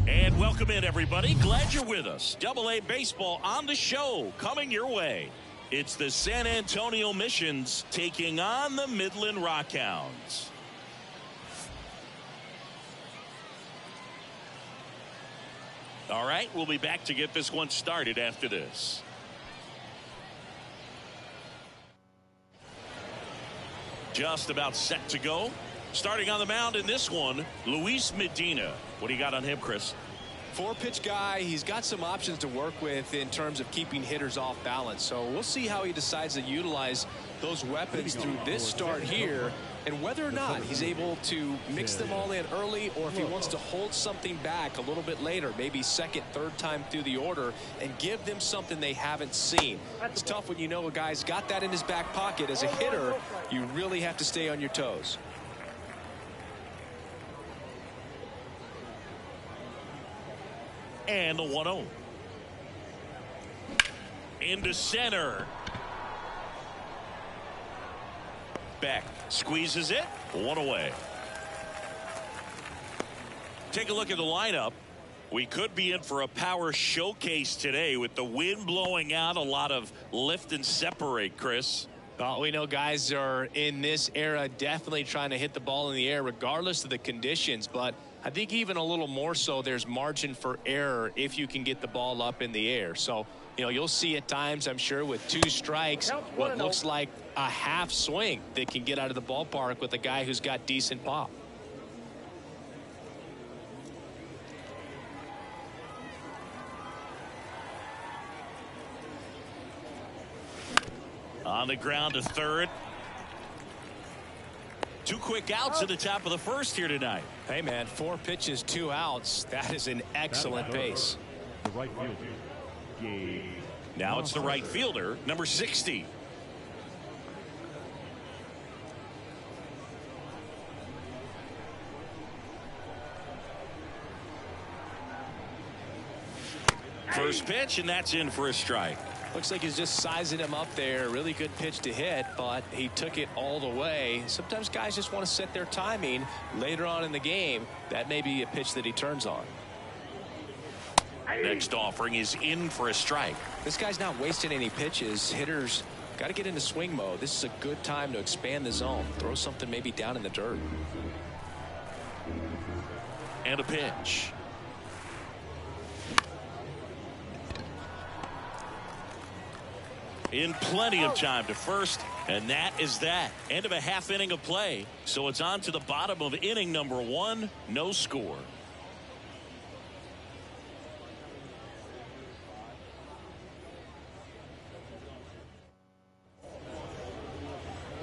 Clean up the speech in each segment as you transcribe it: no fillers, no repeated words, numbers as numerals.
And welcome in, everybody. Glad you're with us. AA Baseball on the show, coming your way. It's the San Antonio Missions taking on the Midland Rockhounds. All right, we'll be back to get this one started after this. Just about set to go. Starting on the mound in this one, Luis Medina. What do you got on him, Chris? 4-pitch guy. He's got some options to work with in terms of keeping hitters off balance. So we'll see how he decides to utilize those weapons through this start here, and whether or not he's able to mix them all in early, or if he wants to hold something back a little bit later, maybe second, third time through the order, and give them something they haven't seen. It's tough when you know a guy's got that in his back pocket. As a hitter, you really have to stay on your toes. And the 1-0. Into center. Beck squeezes it. One away. Take a look at the lineup. We could be in for a power showcase today with the wind blowing out. A lot of lift and separate, Chris. Well, we know guys are in this era definitely trying to hit the ball in the air regardless of the conditions, but I think even a little more so there's margin for error if you can get the ball up in the air. So, you know, you'll see at times, I'm sure, with 2 strikes, what looks like a half swing that can get out of the ballpark with a guy who's got decent pop. On the ground to third. 2 quick outs at the top of the first here tonight. Hey, man, 4 pitches, 2 outs. That is an excellent pace. The right fielder. Now it's the right fielder, number 60. First pitch, and that's in for a strike. Looks like he's just sizing him up there. Really good pitch to hit, but he took it all the way. Sometimes guys just want to set their timing later on in the game. That may be a pitch that he turns on. Next offering is in for a strike. This guy's not wasting any pitches. Hitters got to get into swing mode. This is a good time to expand the zone. Throw something maybe down in the dirt. And a pitch. In plenty of time to first, and that is that. End of a half inning of play. So it's on to the bottom of inning number 1. No score.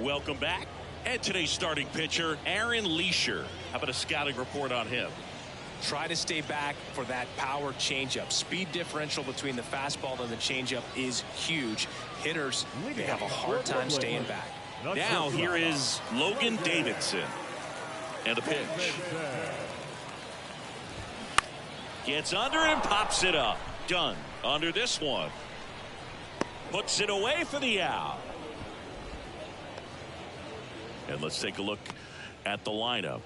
Welcome back. And today's starting pitcher, Aaron Leisure. How about a scouting report on him? Try to stay back for that power changeup. Speed differential between the fastball and the changeup is huge. Hitters, they have a hard time staying back. Now here is Logan Davidson. And a pitch. Gets under it and pops it up. Done. Under this one. Puts it away for the out. And let's take a look at the lineup.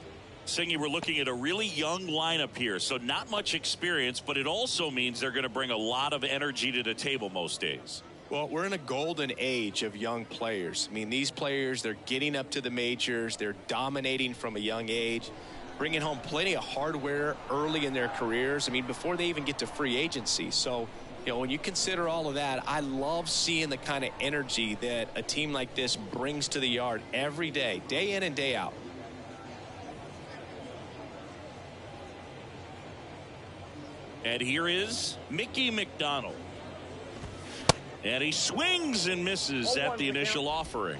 Singy, we're looking at a really young lineup here, so not much experience, but it also means they're going to bring a lot of energy to the table most days. Well, we're in a golden age of young players. I mean, these players, they're getting up to the majors. They're dominating from a young age, bringing home plenty of hardware early in their careers. I mean, before they even get to free agency. So, you know, when you consider all of that, I love seeing the kind of energy that a team like this brings to the yard every day in and day out. And here is Mickey McDonald. And he swings and misses at the initial offering.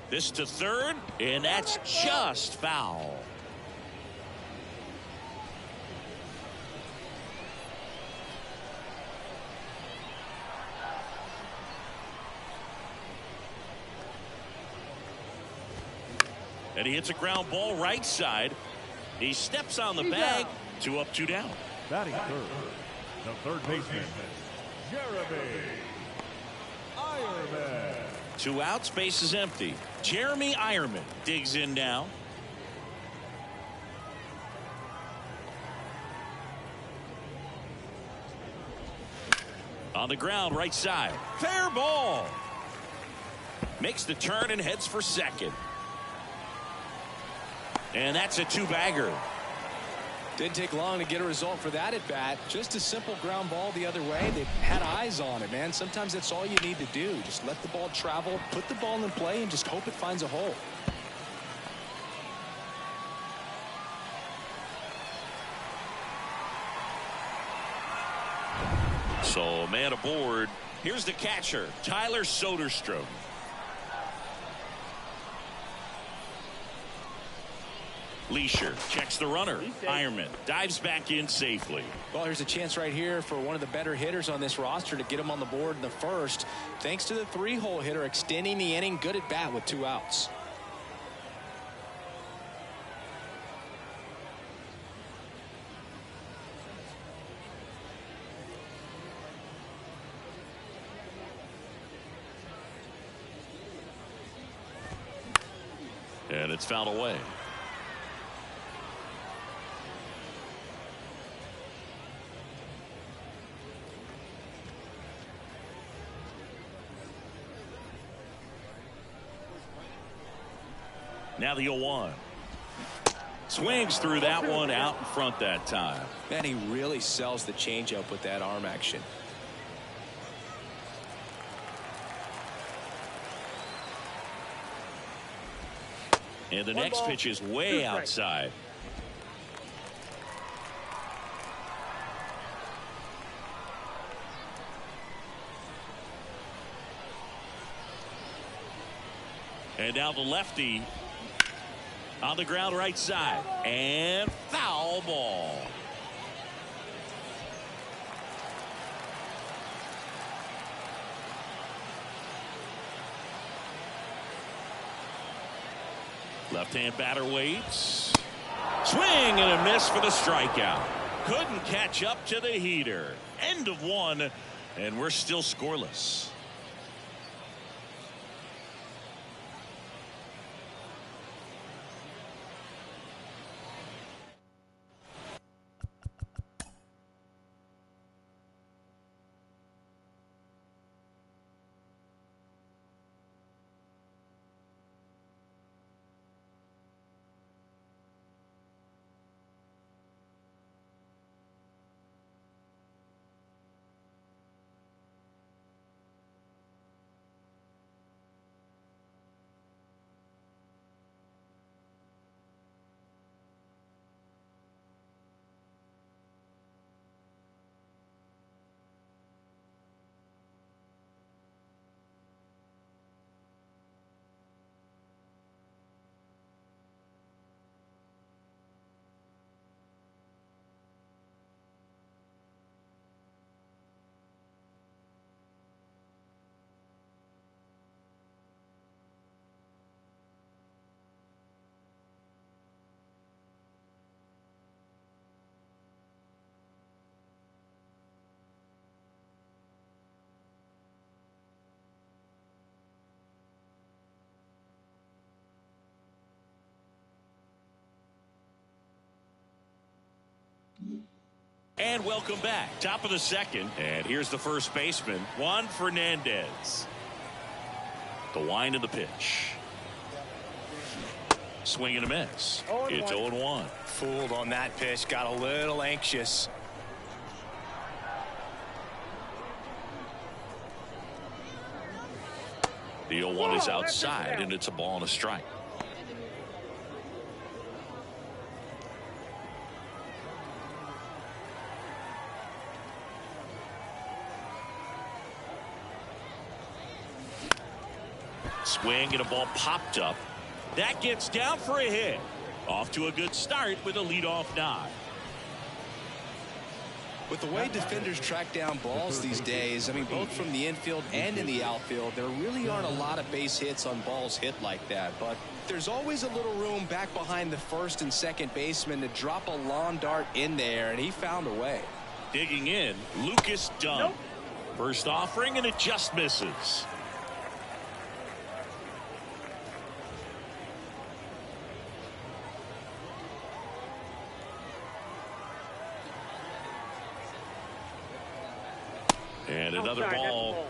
This to third, and that's just foul. And he hits a ground ball right side. He steps on the bag. 2 up, 2 down. Batting third, the third baseman, Jeremy Ironman. 2 outs, base is empty. Jeremy Ironman digs in now. On the ground, right side. Fair ball. Makes the turn and heads for second. And that's a 2-bagger. Didn't take long to get a result for that at bat. Just a simple ground ball the other way. They had eyes on it, man. Sometimes that's all you need to do. Just let the ball travel, put the ball in play, and just hope it finds a hole. So, man aboard. Here's the catcher, Tyler Soderstrom. Leisure checks the runner. Ironman dives back in safely. Well, here's a chance right here for one of the better hitters on this roster to get him on the board in the first. Thanks to the 3-hole hitter extending the inning. Good at bat with 2 outs. And it's fouled away. Now the 0-1. Swings through that one out in front that time. Man, he really sells the changeup with that arm action. And the next pitch is way outside. And now the lefty on the ground right side. And foul ball. Left-hand batter waits. Swing and a miss for the strikeout. Couldn't catch up to the heater. End of 1, and we're still scoreless. And welcome back. Top of the second. And here's the first baseman, Juan Fernandez. The wind of the pitch. Swing and a miss. It's 0-1. Fooled on that pitch. Got a little anxious. The 0-1 is outside, and it's a ball and a strike. Swing and a ball popped up. That gets down for a hit. Off to a good start with a leadoff nod. With the way defenders track down balls these days, I mean, both from the infield and in the outfield, there really aren't a lot of base hits on balls hit like that. But there's always a little room back behind the first and second baseman to drop a lawn dart in there, and he found a way. Digging in, Lucas Dunn. First offering, and it just misses. And another ball.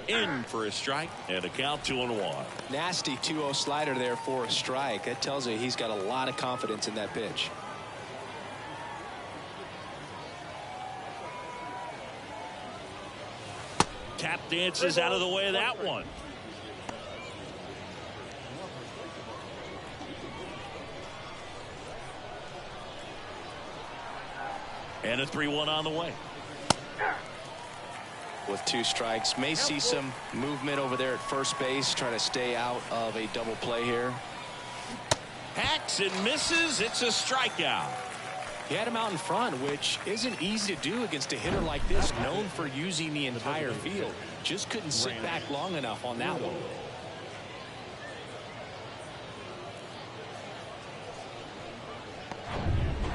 In for a strike and a count 2-1. Nasty 2-0 slider there for a strike. That tells you he's got a lot of confidence in that pitch. Tap dances out of the way of that one. And a 3-1 on the way. With 2 strikes, may see some movement over there at first base, trying to stay out of a double play here. Hacks and misses. It's a strikeout. He had him out in front, which isn't easy to do against a hitter like this, known for using the entire field. Just couldn't sit back long enough on that one.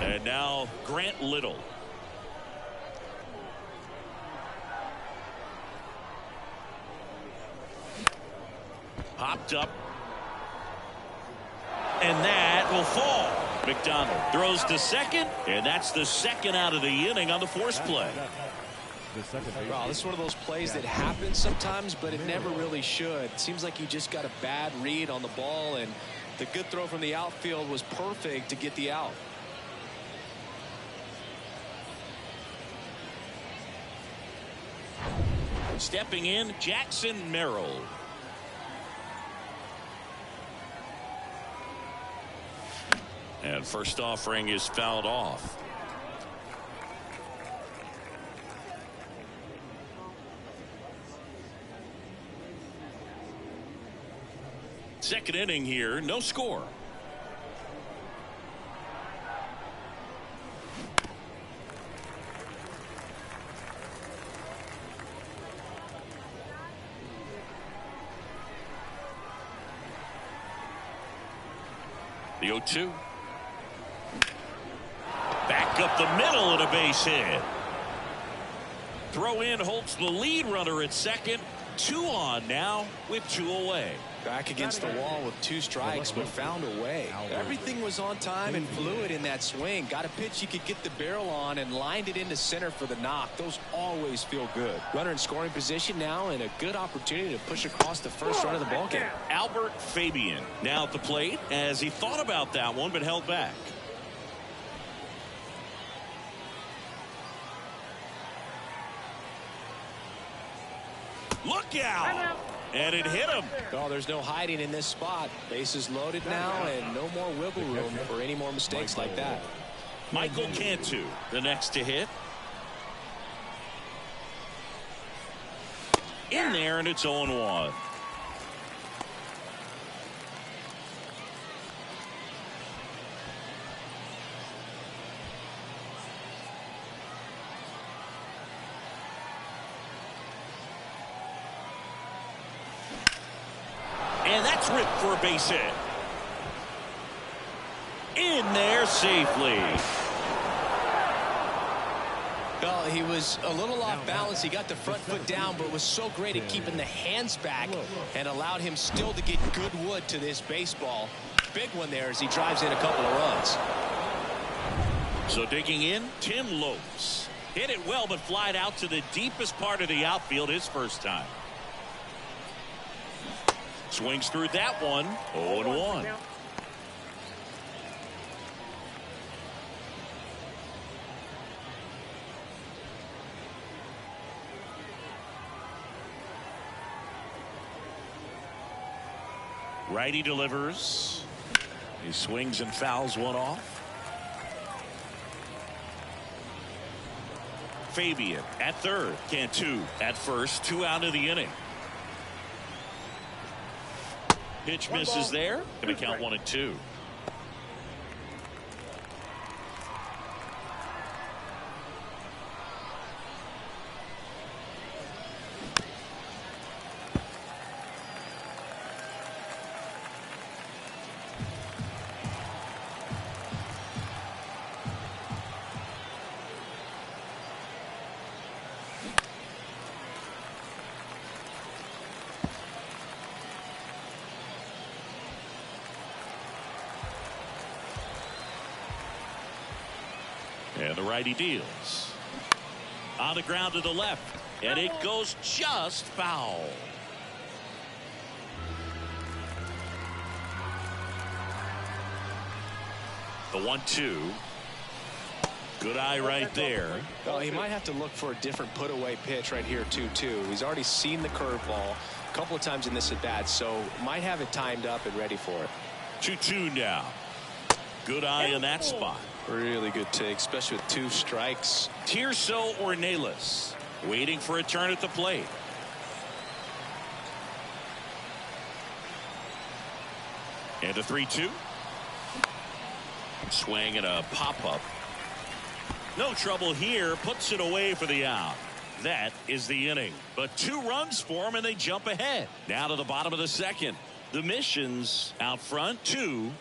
And now Grant Little. Popped up. And that will fall. McDonald throws to second, and that's the second out of the inning on the force play. Well, this is one of those plays that happens sometimes, but it never really should. Seems like he just got a bad read on the ball, and the good throw from the outfield was perfect to get the out. Stepping in, Jackson Merrill. And first offering is fouled off. Second inning here, no score. The 0-2. Back up the middle and a base hit. Throw in holds the lead runner at second. 2 on now with 2 away. Back against the wall with 2 strikes, but found a way. Everything was on time and fluid in that swing. Got a pitch he could get the barrel on and lined it into center for the knock. Those always feel good. Runner in scoring position now, and a good opportunity to push across the first run of the ballgame. Albert Fabian now at the plate as he thought about that one but held back. Look out! And it hit him. Oh, there's no hiding in this spot. Bases loaded now, and no more wiggle room for any more mistakes like that. Michael Cantu, the next to hit. In there, and it's 0-1. And that's ripped for a base hit. In there safely. Well, he was a little off balance. He got the front foot down, but was so great at keeping the hands back and allowed him still to get good wood to this baseball. Big one there as he drives in a couple of runs. So digging in, Tim Lopes. Hit it well, but flied out to the deepest part of the outfield his first time. Swings through that one. 0-1. Righty delivers. He swings and fouls one off. Fabian at third. Cantu at first. 2 out of the inning. Pitch misses there. Going to count 1-2. And the righty deals. On the ground to the left. And it goes just foul. The 1-2. Good eye right there. Well, he might have to look for a different put away pitch right here 2-2. He's already seen the curveball a couple of times in this at bat, so might have it timed up and ready for it. 2-2 now. Good eye in that spot. Really good take, especially with 2 strikes. Tirso Ornelas waiting for a turn at the plate. And a 3-2. Swing and a pop-up. No trouble here. Puts it away for the out. That is the inning. But 2 runs for them, and they jump ahead. Now to the bottom of the second. The Missions out front 2-0.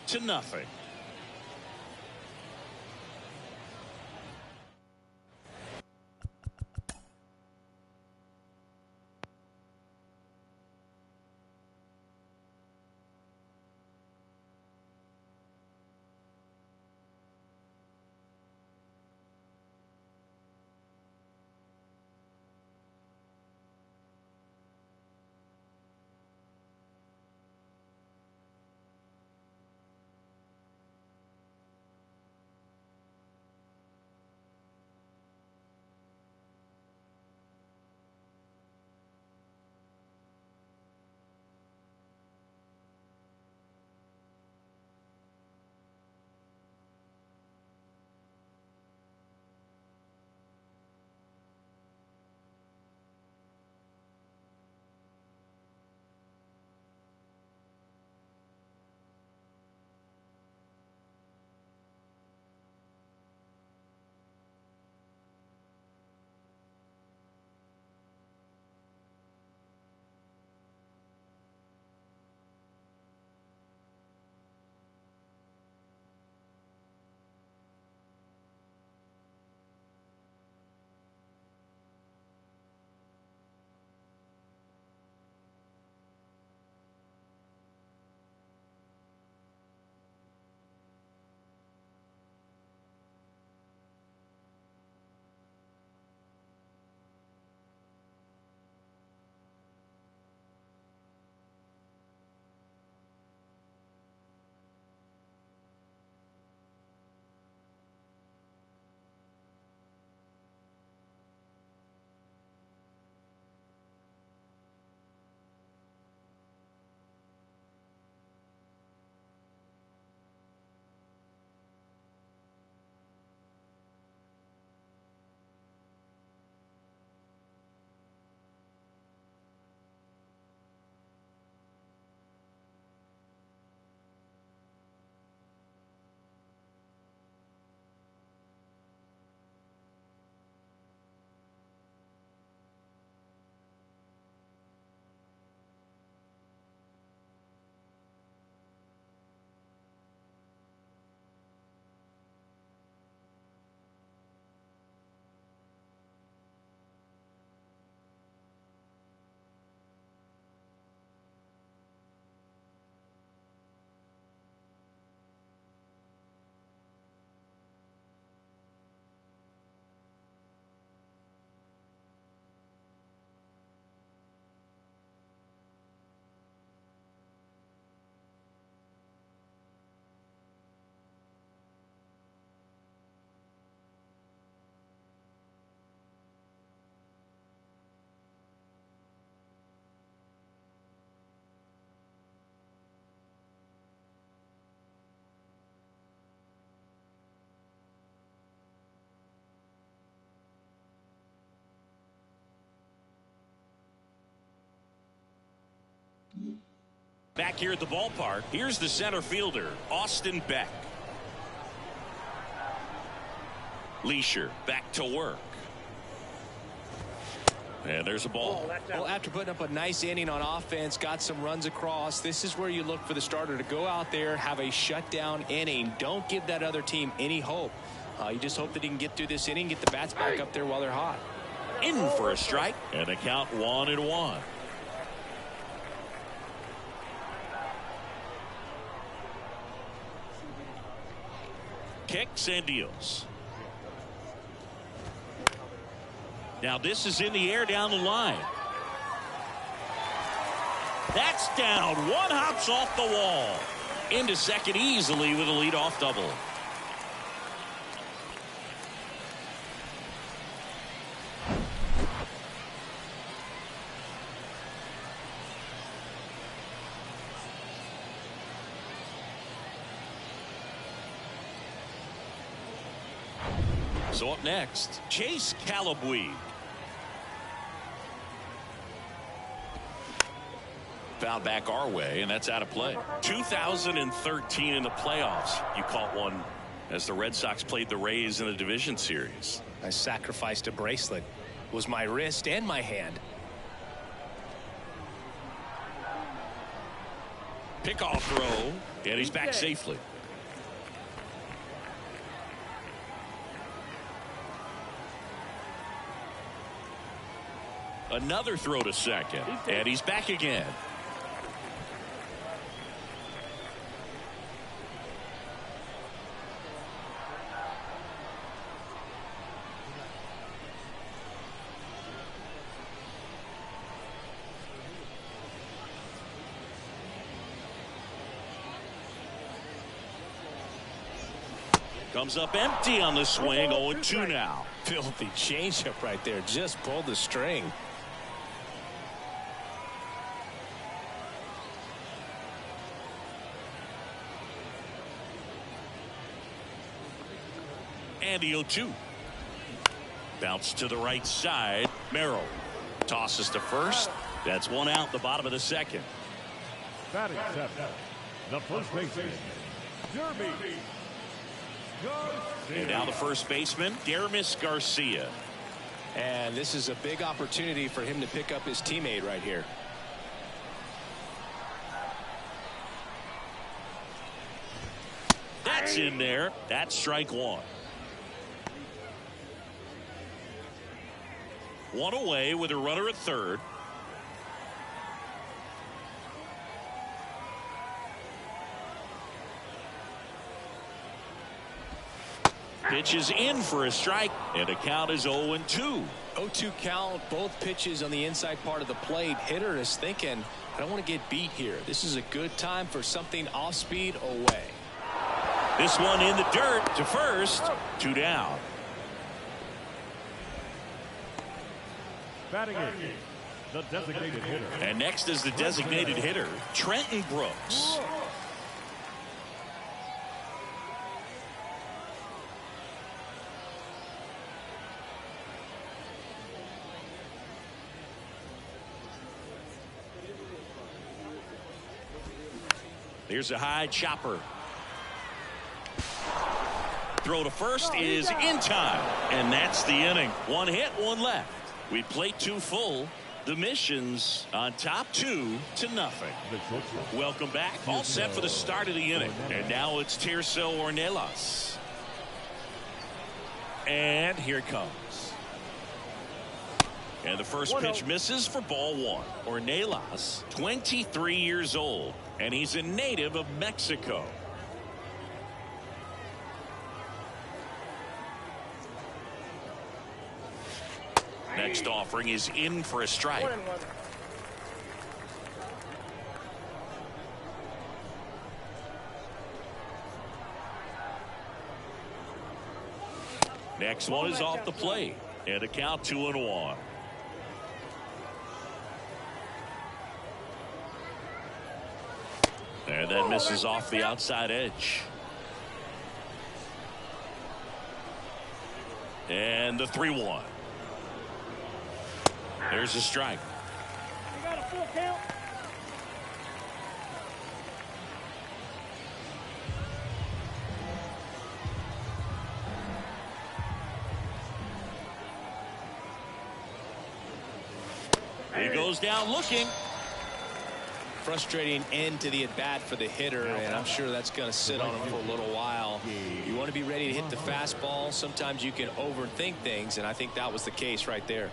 Back here at the ballpark, here's the center fielder, Austin Beck. Leisure back to work. And there's a ball. Well, after putting up a nice inning on offense, got some runs across, this is where you look for the starter to go out there, have a shutdown inning. Don't give that other team any hope. You just hope that he can get through this inning, get the bats back up there while they're hot. In for a strike, and a count 1-1. Kicks and deals. Now this is in the air down the line. That's down. One hops off the wall. Into second easily with a leadoff double. So up next, Chase Calabwe. Foul back our way, and that's out of play. 2013 in the playoffs. You caught one as the Red Sox played the Rays in the division series. I sacrificed a bracelet. It was my wrist and my hand. Pickoff throw, and he's back safely. Another throw to second, and he's back again. Comes up empty on the swing. 0-2 now. Filthy changeup right there. Just pulled the string. And the 0-2. Bounce to the right side. Merrill tosses to first. That's one out, the bottom of the second. Batting seventh, the first baseman, Derby Garcia. And now the first baseman, Dermis Garcia. And this is a big opportunity for him to pick up his teammate right here. That's in there. That's strike one. One away with a runner at third. Pitch is in for a strike, and the count is 0-2. 0-2 count, both pitches on the inside part of the plate. Hitter is thinking, I don't want to get beat here. This is a good time for something off speed away. This one in the dirt to first. 2 down. Batting eighth, the designated hitter. And next is the designated hitter, Trenton Brooks. There's a high chopper. Throw to first is in time, and that's the inning. One hit, one left. We play 2 full. The Missions on top 2-0. Welcome back. All set for the start of the inning. And now it's Tirso Ornelas. And here it comes. And the first pitch misses for ball 1. Ornelas, 23 years old, and he's a native of Mexico. Next offering is in for a strike. Next one is off the plate, and a count 2-1. And that misses off the outside edge. And the 3-1. There's a strike. You got a full count. He goes down looking. Frustrating end to the at-bat for the hitter, and I'm sure that's going to sit on him for a little while. You want to be ready to hit the fastball. Sometimes you can overthink things, and I think that was the case right there.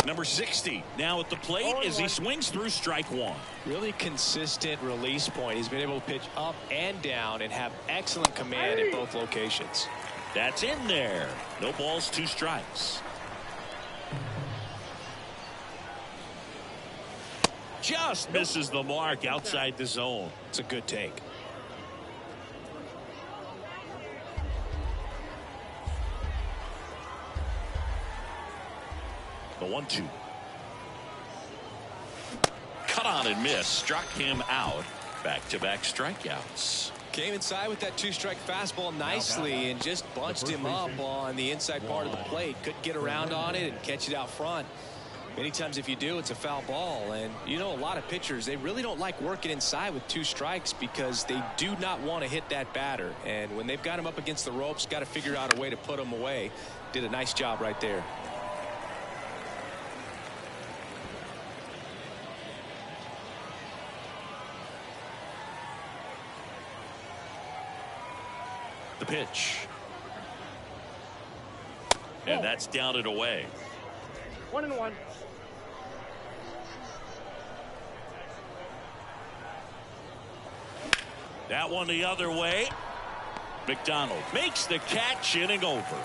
Number 60 now at the plate as he swings through strike one. Really consistent release point. He's been able to pitch up and down and have excellent command in both locations. That's in there. No balls, 2 strikes. Just misses the mark outside the zone. It's a good take. The 1-2. Cut on and miss. Struck him out. Back-to-back strikeouts. Came inside with that 2-strike fastball nicely and just bunched him up on the inside part of the plate. Couldn't get around on it and catch it out front. Many times if you do, it's a foul ball. And you know, a lot of pitchers, they really don't like working inside with 2 strikes because they do not want to hit that batter. And when they've got him up against the ropes, got to figure out a way to put him away. Did a nice job right there. The pitch. And that's down and away. 1-1. That one the other way. McDonald makes the catch, inning over.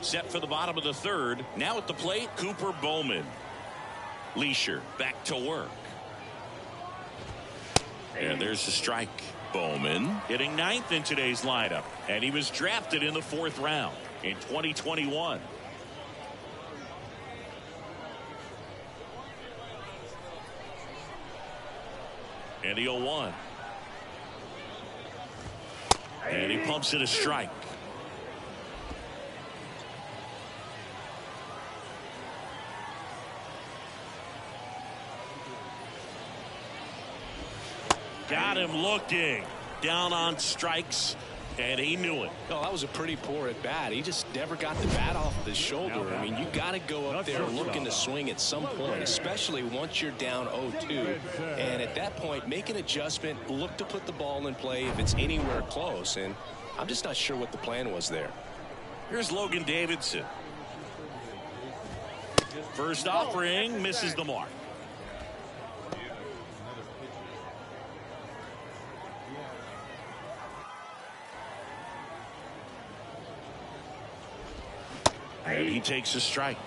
Set for the bottom of the third. Now at the plate, Cooper Bowman. Leisure back to work. And there's the strike. Bowman hitting 9th in today's lineup. And he was drafted in the 4th round in 2021. And the 0-1. And he pumps it a strike. Got him looking. Down on strikes, and he knew it. Oh, that was a pretty poor at bat. He just never got the bat off of his shoulder. I mean, you got to go up there looking to swing at some point, especially once you're down 0-2. And at that point, make an adjustment, look to put the ball in play if it's anywhere close. And I'm just not sure what the plan was there. Here's Logan Davidson. First offering, misses the mark. And he takes a strike.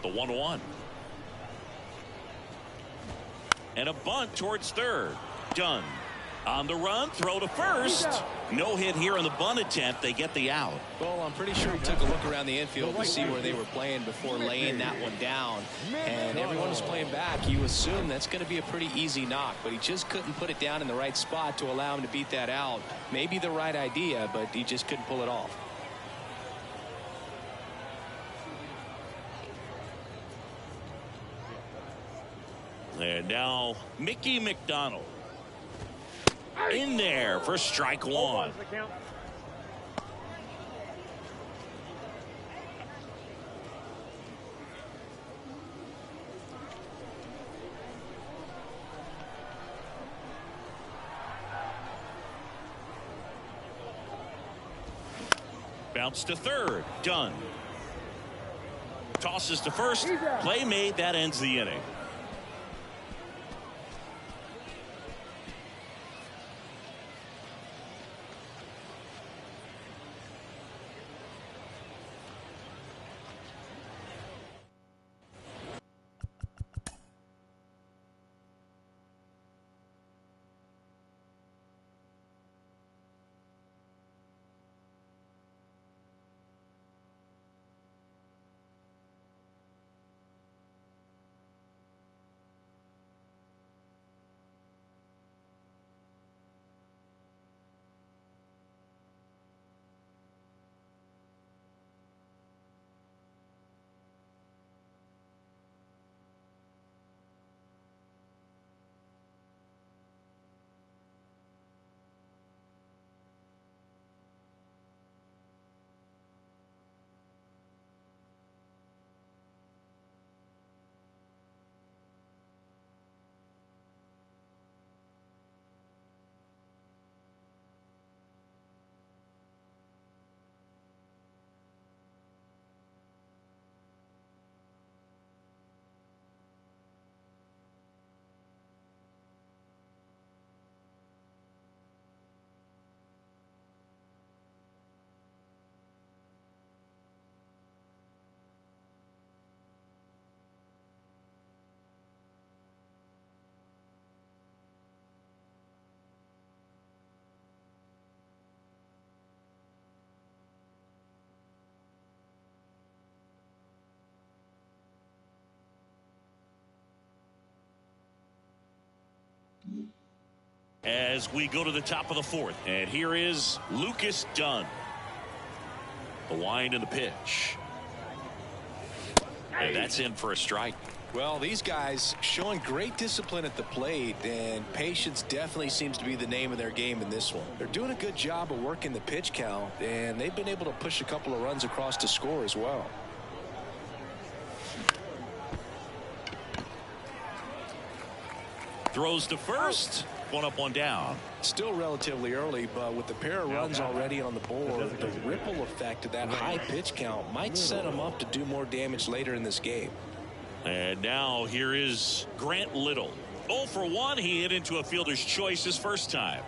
The 1-1. And a bunt towards third. Done. On the run, throw to first. No hit here on the bunt attempt. They get the out. Well, I'm pretty sure he took a look around the infield to see where they were playing before laying that one down. And everyone was playing back. You assume that's going to be a pretty easy knock, but he just couldn't put it down in the right spot to allow him to beat that out. Maybe the right idea, but he just couldn't pull it off. And now Mickey McDonald in there for strike one. Bounce to third. Done. Tosses to first. Play made. That ends the inning. As we go to the top of the fourth, and here is Lucas Dunn. The wind and the pitch, and that's in for a strike. Well, these guys showing great discipline at the plate, and patience definitely seems to be the name of their game in this one. They're doing a good job of working the pitch count, and they've been able to push a couple of runs across to score as well. Throws to first. One up, one down. Still relatively early, but with the pair of runs already on the board, the ripple effect of that high pitch count might set them up to do more damage later in this game. And now here is Grant Little. 0 for 1. He hit into a fielder's choice his first time.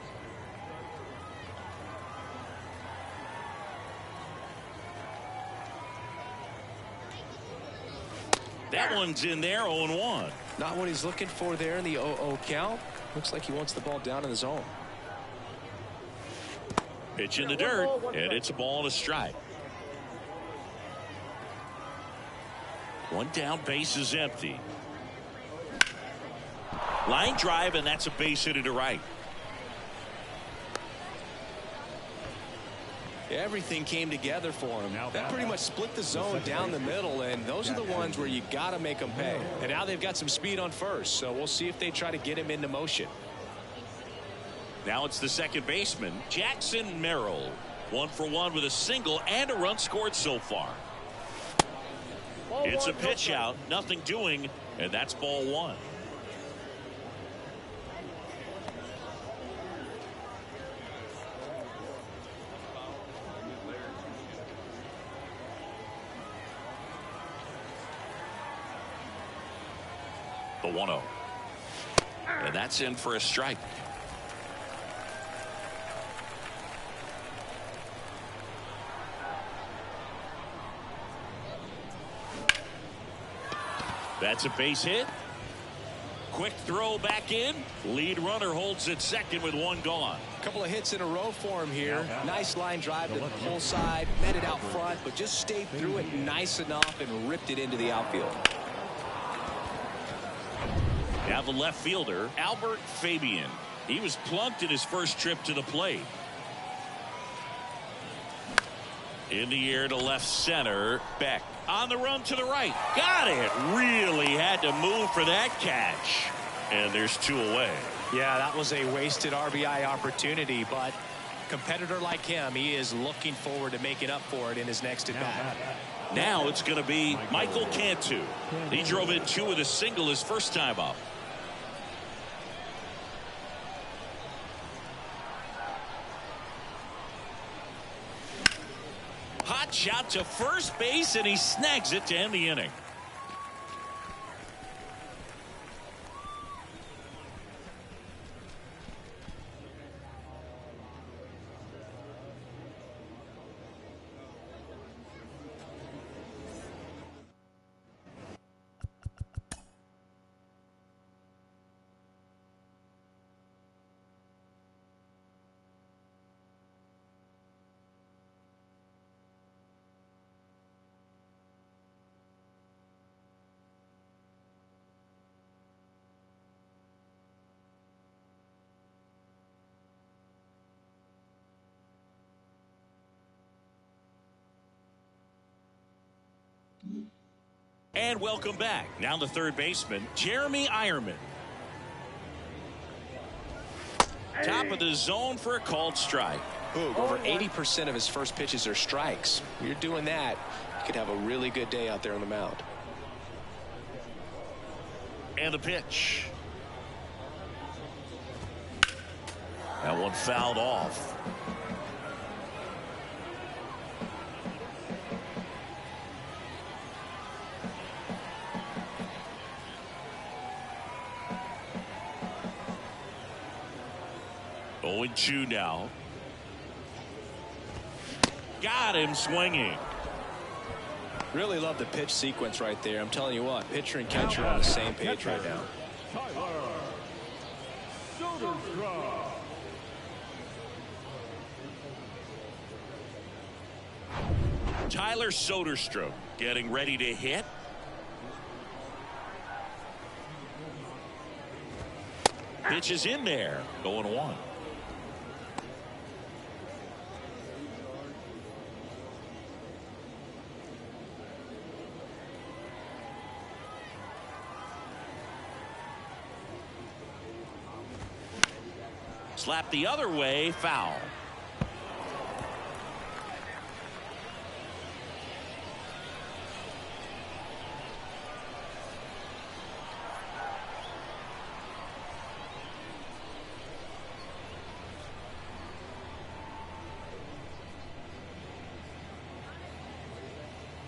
That one's in there. 0-1. Not what he's looking for there in the 0-0 count. Looks like he wants the ball down in the zone. Pitch in the dirt, and it's a ball and a strike. One down, base is empty. Line drive, and that's a base hit to right. Everything came together for him. That pretty much split the zone down the middle, and those are the ones where you got to make them pay. And now they've got some speed on first, so we'll see if they try to get him into motion. Now it's the second baseman, Jackson Merrill. 1 for 1 with a single and a run scored so far. It's a pitch out, nothing doing, and that's ball one. The 1-0. And that's in for a strike. That's a base hit. Quick throw back in. Lead runner holds at second with one gone. A couple of hits in a row for him here. Nice line drive to the pull side. Met it out front, but just stayed through it nice enough and ripped it into the outfield. Now the left fielder, Albert Fabian. He was plunked in his first trip to the plate. In the air to left center. Beck on the run to the right. Got it. Really had to move for that catch. And there's two away. Yeah, that was a wasted RBI opportunity, but competitor like him, he is looking forward to making up for it in his next at bat. Now it's going to be Michael Cantu. He drove in two with a single his first time up. Hot shot to first base, and he snags it to end the inning. And welcome back. Now the third baseman, Jeremy Ironman. Top of the zone for a called strike. Boog, over 80% of his first pitches are strikes. You're doing that, you could have a really good day out there on the mound. And the pitch. That one fouled off. And 2 now. Got him swinging. Really love the pitch sequence right there. I'm telling you what, pitcher and catcher are on the same page right now. Tyler Soderstrom getting ready to hit. Pitch is in there. 0-1. Slap the other way, foul.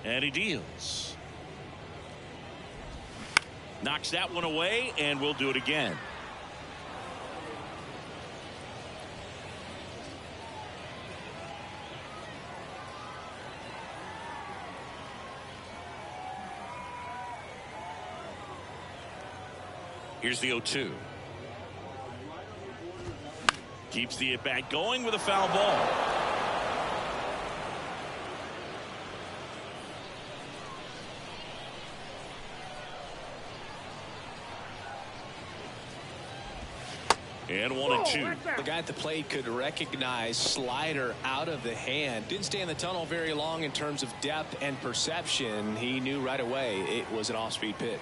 And he deals. Knocks that one away, and we'll do it again. Here's the 0-2. Keeps the at-bat going with a foul ball. And 1-2. The guy at the plate could recognize slider out of the hand. Didn't stay in the tunnel very long in terms of depth and perception. He knew right away it was an off-speed pitch.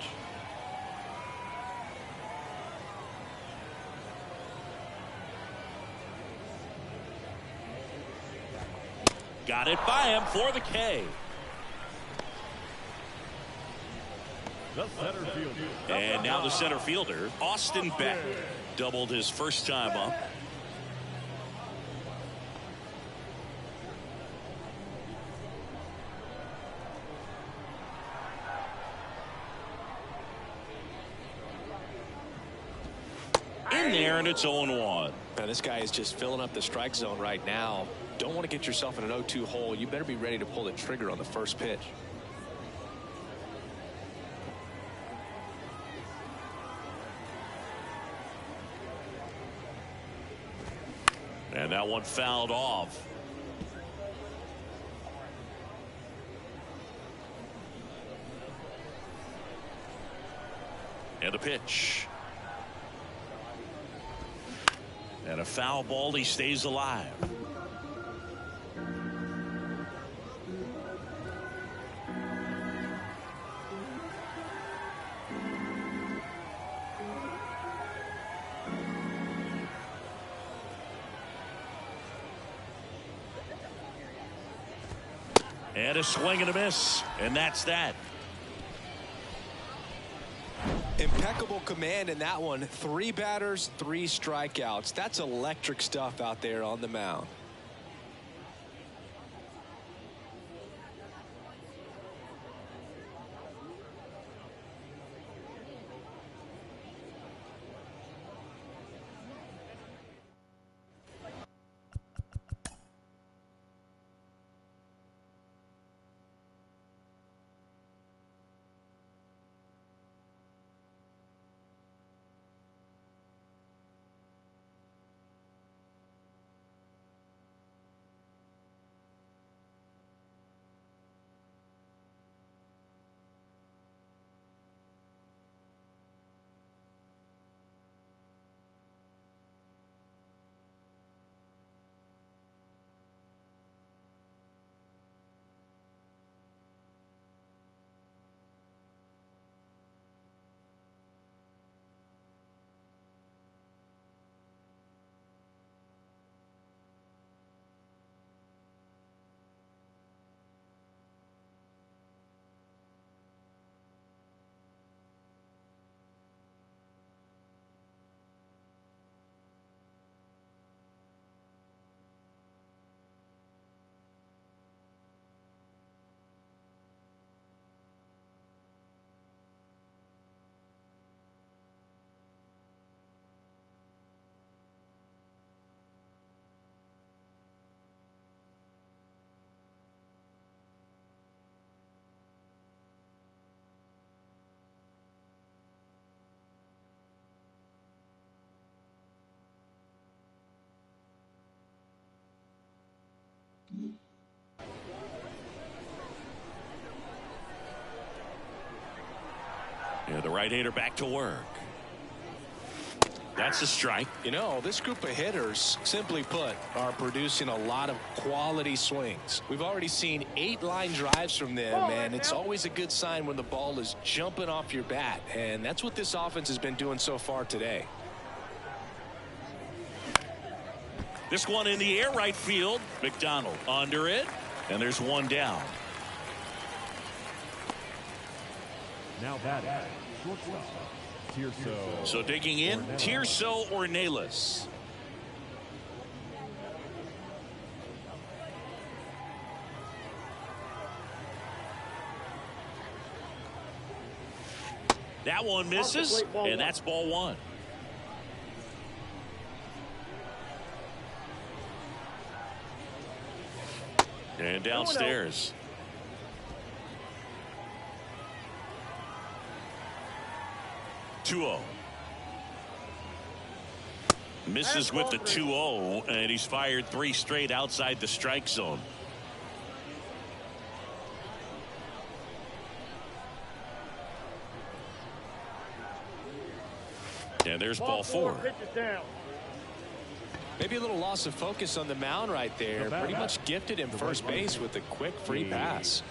Got it by him for the K. And now the center fielder, Austin Beck, doubled his first time up. In there, and it's 0-1. Now this guy is just filling up the strike zone right now. Don't want to get yourself in an 0-2 hole. You better be ready to pull the trigger on the first pitch. And that one fouled off. And a pitch. And a foul ball. He stays alive. And a swing and a miss. And that's that. Impeccable command in that one. 3 batters, 3 strikeouts. That's electric stuff out there on the mound. Yeah, the right-hander back to work. That's a strike. You know, this group of hitters, simply put, are producing a lot of quality swings. We've already seen 8 line drives from them, and it's always a good sign when the ball is jumping off your bat, and that's what this offense has been doing so far today. This one in the air, right field. McDonald under it, and there's one down. Now batting, shortstop, Tirso. So digging in, Tirso or Nayless. That one misses, and that's ball 1. And downstairs. (2-0). Misses with the 2-0, and he's fired 3 straight outside the strike zone. And there's ball 4. Maybe a little loss of focus on the mound right there. Pretty much gifted him first base with a quick free pass.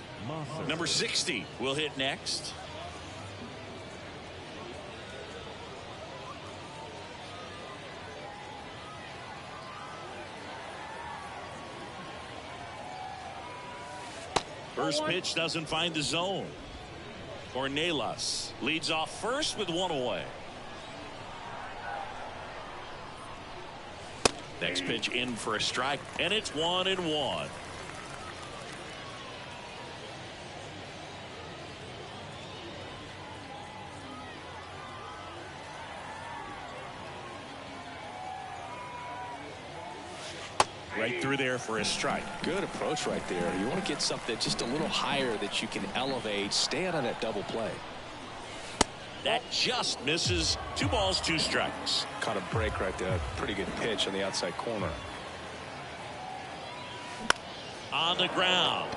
Number 60 will hit next. First pitch doesn't find the zone. Ornelas leads off first with 1 away. Next pitch in for a strike, and it's 1-1. Right through there for a strike. Good approach right there. You want to get something just a little higher that you can elevate. Stand on that double play. That just misses. 2 balls, 2 strikes. Caught a break right there. Pretty good pitch on the outside corner. On the ground.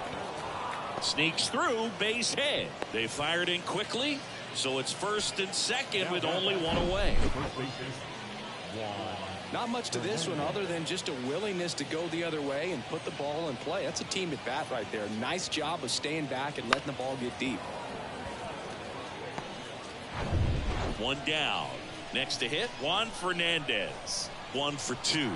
Sneaks through, base hit. They fired in quickly, so it's first and second with only one away. Not much to this one other than just a willingness to go the other way and put the ball in play. That's a team at bat right there. Nice job of staying back and letting the ball get deep. One down. Next to hit, Juan Fernandez. 1 for 2.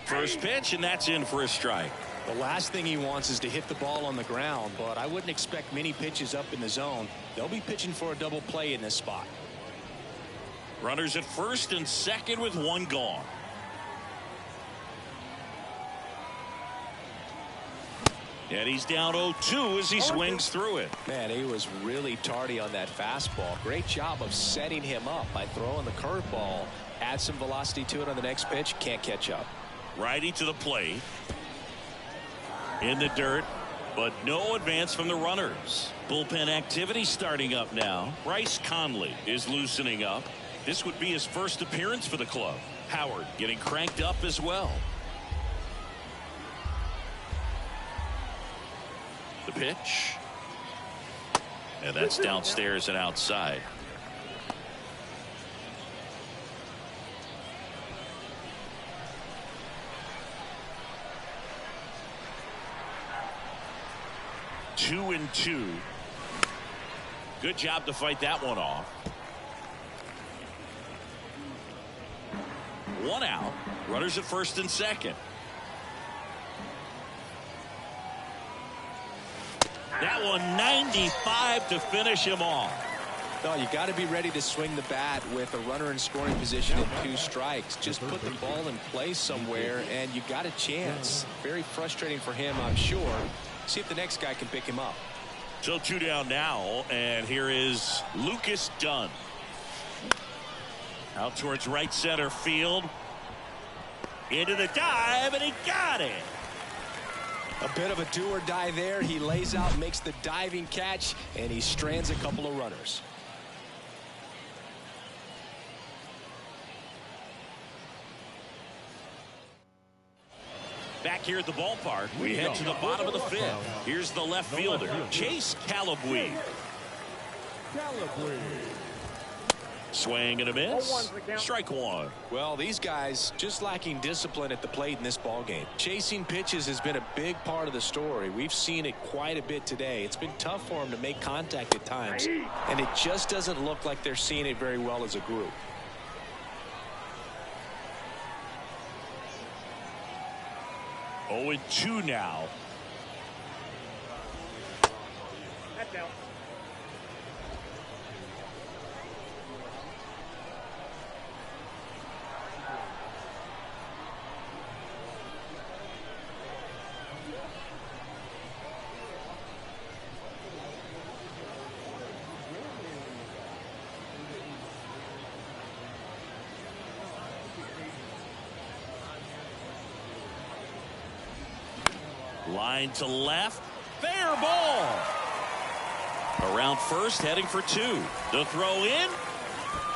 First pitch, and that's in for a strike. The last thing he wants is to hit the ball on the ground, but I wouldn't expect many pitches up in the zone. They'll be pitching for a double play in this spot. Runners at first and second with one gone. And he's down 0-2 as he swings through it. Man, he was really tardy on that fastball. Great job of setting him up by throwing the curveball. Add some velocity to it on the next pitch. Can't catch up. Righty to the plate. In the dirt, but no advance from the runners. Bullpen activity starting up now. Bryce Conley is loosening up. This would be his first appearance for the club. Howard getting cranked up as well. The pitch. And that's downstairs and outside. Two and 2. Good job to fight that one off. One out. Runners at first and second. That one 95 to finish him off. No, you got to be ready to swing the bat with a runner in scoring position and 2 strikes. Just put the ball in play somewhere and you got a chance. Very frustrating for him, I'm sure. See if the next guy can pick him up. So 2 down now, and here is Lucas Dunn. Out towards right center field. Into the dive, and he got it. A bit of a do or die there. He lays out, makes the diving catch, and he strands a couple of runners. Back here at the ballpark, we head to the bottom of the 5th. Here's the left fielder, Chase Calabwe. Swing and a miss. Strike 1. Well, these guys just lacking discipline at the plate in this ball game. Chasing pitches has been a big part of the story. We've seen it quite a bit today. It's been tough for them to make contact at times, and it just doesn't look like they're seeing it very well as a group. Oh, and 2 now. That's out. Line to left. Fair ball. Around first, heading for 2. The throw in.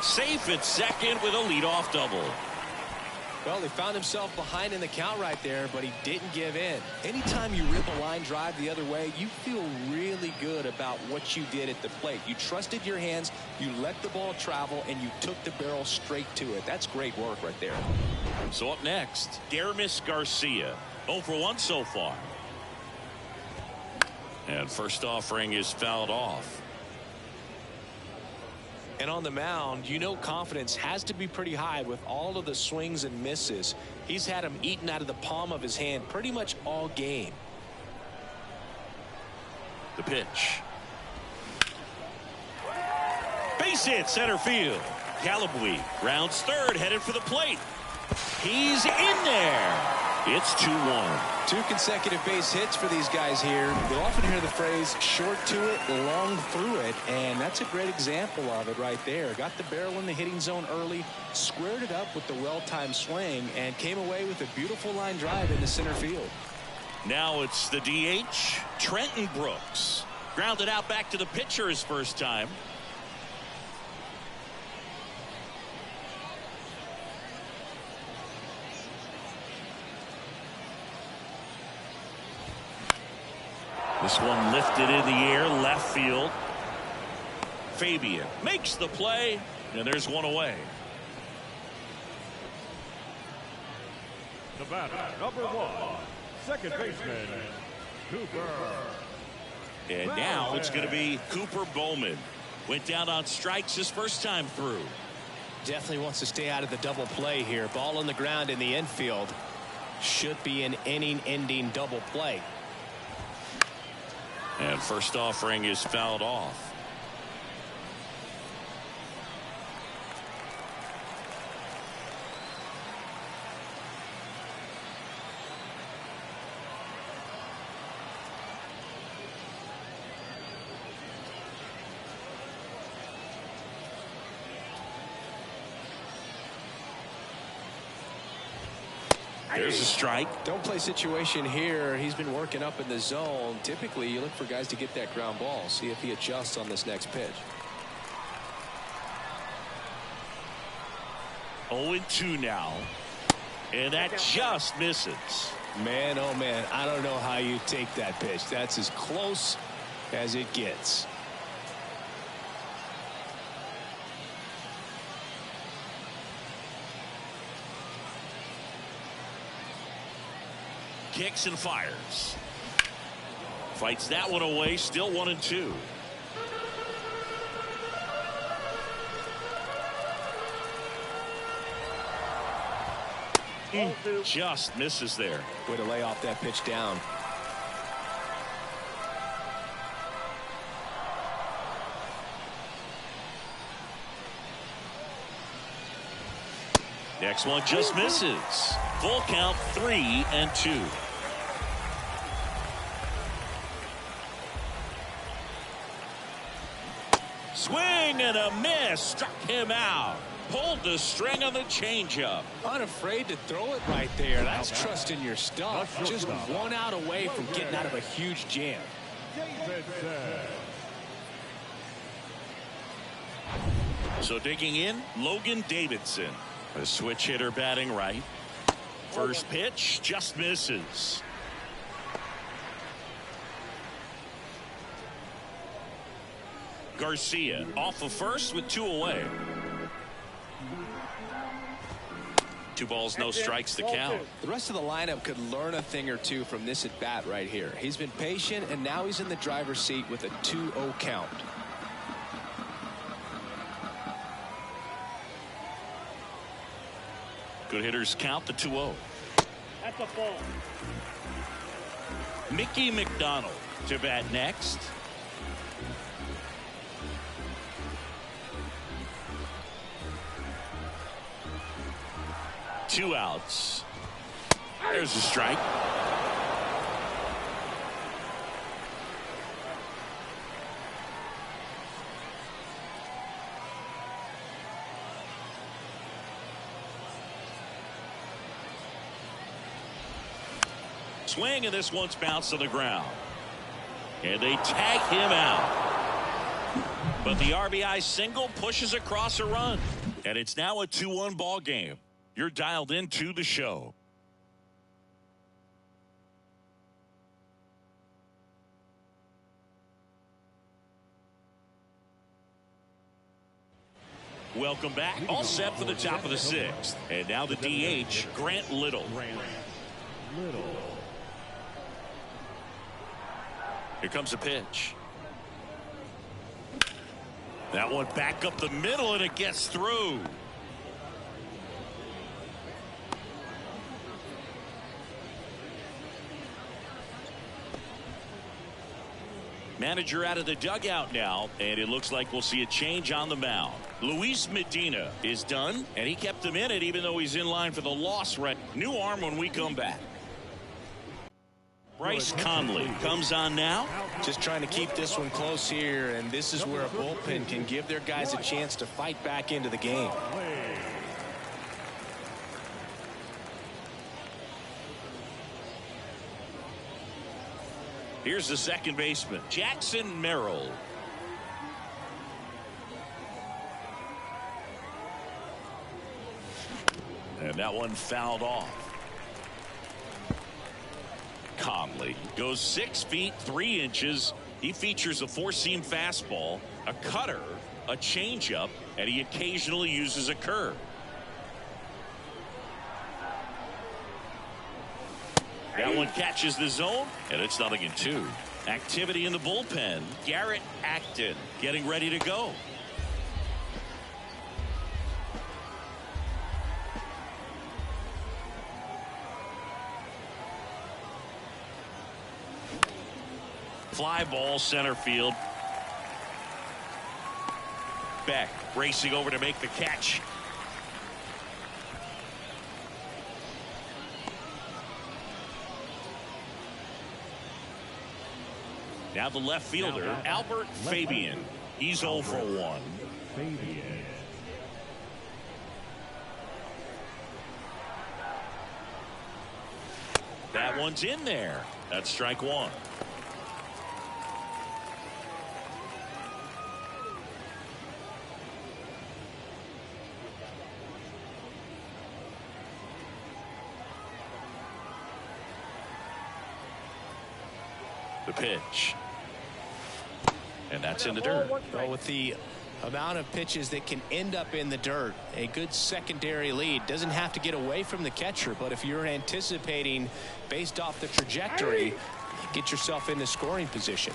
Safe at second with a leadoff double. Well, he found himself behind in the count right there, but he didn't give in. Anytime you rip a line drive the other way, you feel really good about what you did at the plate. You trusted your hands, you let the ball travel, and you took the barrel straight to it. That's great work right there. So up next, Dermis Garcia. 0 for 1 so far. And first offering is fouled off. And on the mound, you know confidence has to be pretty high with all of the swings and misses. He's had them eaten out of the palm of his hand pretty much all game. The pitch. Base hit center field. Calabwe rounds third, headed for the plate. He's in there. It's 2-1. 2 consecutive base hits for these guys here. They often hear the phrase short to it, long through it, and that's a great example of it right there. Got the barrel in the hitting zone early, squared it up with the well-timed swing, and came away with a beautiful line drive into center field. Now it's the DH, Trenton Brooks. Grounded out back to the pitcher his first time. This one lifted in the air, left field. Fabian makes the play, and there's one away. The batter, number 1, second baseman, Cooper. And now it's going to be Cooper Bowman. Went down on strikes his first time through. Definitely wants to stay out of the double play here. Ball on the ground in the infield. Should be an inning-ending double play. And first offering is fouled off. There's a strike. Don't play situation here. He's been working up in the zone. Typically, you look for guys to get that ground ball. See if he adjusts on this next pitch. 0-2 now. And that just misses. Man, oh man, I don't know how you take that pitch. That's as close as it gets. Kicks and fires. Fights that one away. Still 1-2. Just misses there. Way to lay off that pitch down. Next one just misses. Full count, 3-2. Swing and a miss. Struck him out. Pulled the string on the changeup. Unafraid to throw it right there. That's trusting your stuff. Just one out away from getting out of a huge jam. So digging in, Logan Davidson. A switch hitter batting right. First pitch just misses. Garcia off of first with 2 away. 2 balls, no strikes to count. The rest of the lineup could learn a thing or two from this at bat right here. He's been patient, and now he's in the driver's seat with a 2-0 count. Good hitters count the 2-0. That's a ball. Mickey McDonald to bat next. Two outs. There's a strike. Swing, and this one's bounced to the ground. And they tag him out. But the RBI single pushes across a run. And it's now a 2-1 ball game. You're dialed into the show. Welcome back. All set for the top of the 6th. And now the DH, Grant Little. Here comes a pitch. That one back up the middle, and it gets through. Manager out of the dugout now, and it looks like we'll see a change on the mound. Luis Medina is done, and he kept him in it even though he's in line for the loss. Right, new arm when we come back. Bryce Conley comes on now. Just trying to keep this one close here, and this is where a bullpen can give their guys a chance to fight back into the game. Here's the second baseman, Jackson Merrill. And that one fouled off. Conley goes 6 feet 3 inches. He features a four-seam fastball, a cutter, a changeup, and he occasionally uses a curve. That one catches the zone, and it's 0-2. Activity in the bullpen. Garrett Acton getting ready to go. Fly ball center field. Beck racing over to make the catch. Now the left fielder, Albert Fabian. He's 0 for 1. Fabian. That one's in there. That's strike one. The pitch. And that's in the dirt. Well, with the amount of pitches that can end up in the dirt, a good secondary lead. Doesn't have to get away from the catcher, but if you're anticipating based off the trajectory, get yourself in the scoring position.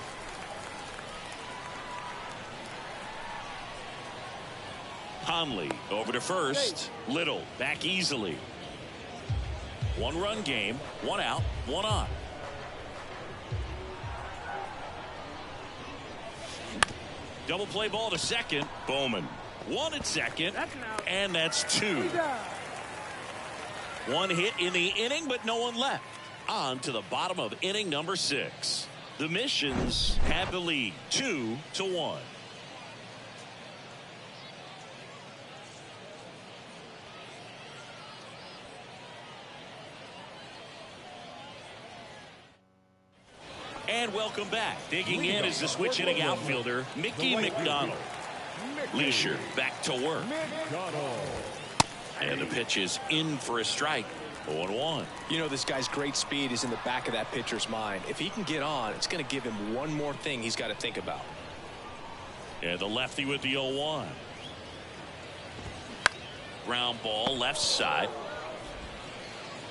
Conley over to first. Little back easily. 1-run game, 1 out, 1 on. Double play ball to second. Bowman 1 at second, and that's 2. 1 hit in the inning, but no one left. On to the bottom of inning number 6. The Missions have the lead 2-1. And welcome back. Digging in is the switch inning outfielder, Mickey McDonald. Leisure back to work. And the pitch is in for a strike. 0-1. You know, this guy's great speed is in the back of that pitcher's mind. If he can get on, it's going to give him one more thing he's got to think about. And the lefty with the 0-1. Ground ball left side.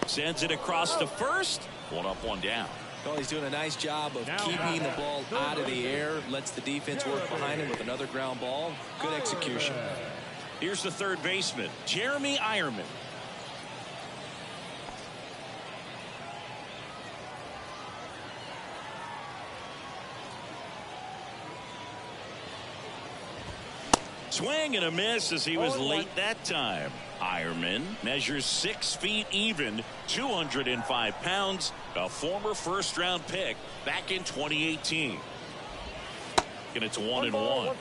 Sends it across to first. 1 up, 1 down. Well, he's doing a nice job of keeping the ball out of the air. Lets the defense work behind him with another ground ball. Good execution. Here's the third baseman, Jeremy Ironman. Swing and a miss as he was late that time. Ironman measures 6 feet even, 205 pounds, a former first-round pick back in 2018. And it's 1-1.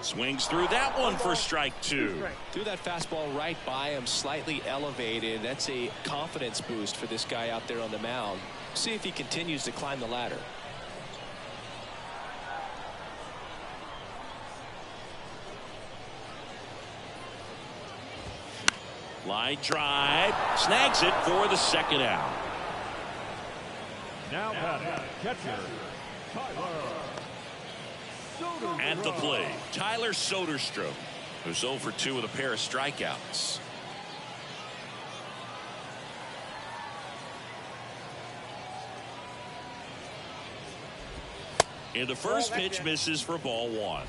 Swings through that one for strike 2. Threw that fastball right by him, slightly elevated. That's a confidence boost for this guy out there on the mound. See if he continues to climb the ladder. Line drive, snags it for the second out. Now batting, catcher, Tyler. At the plate, Tyler Soderstrom, who's 0 for 2 with a pair of strikeouts. And the first pitch misses for ball 1.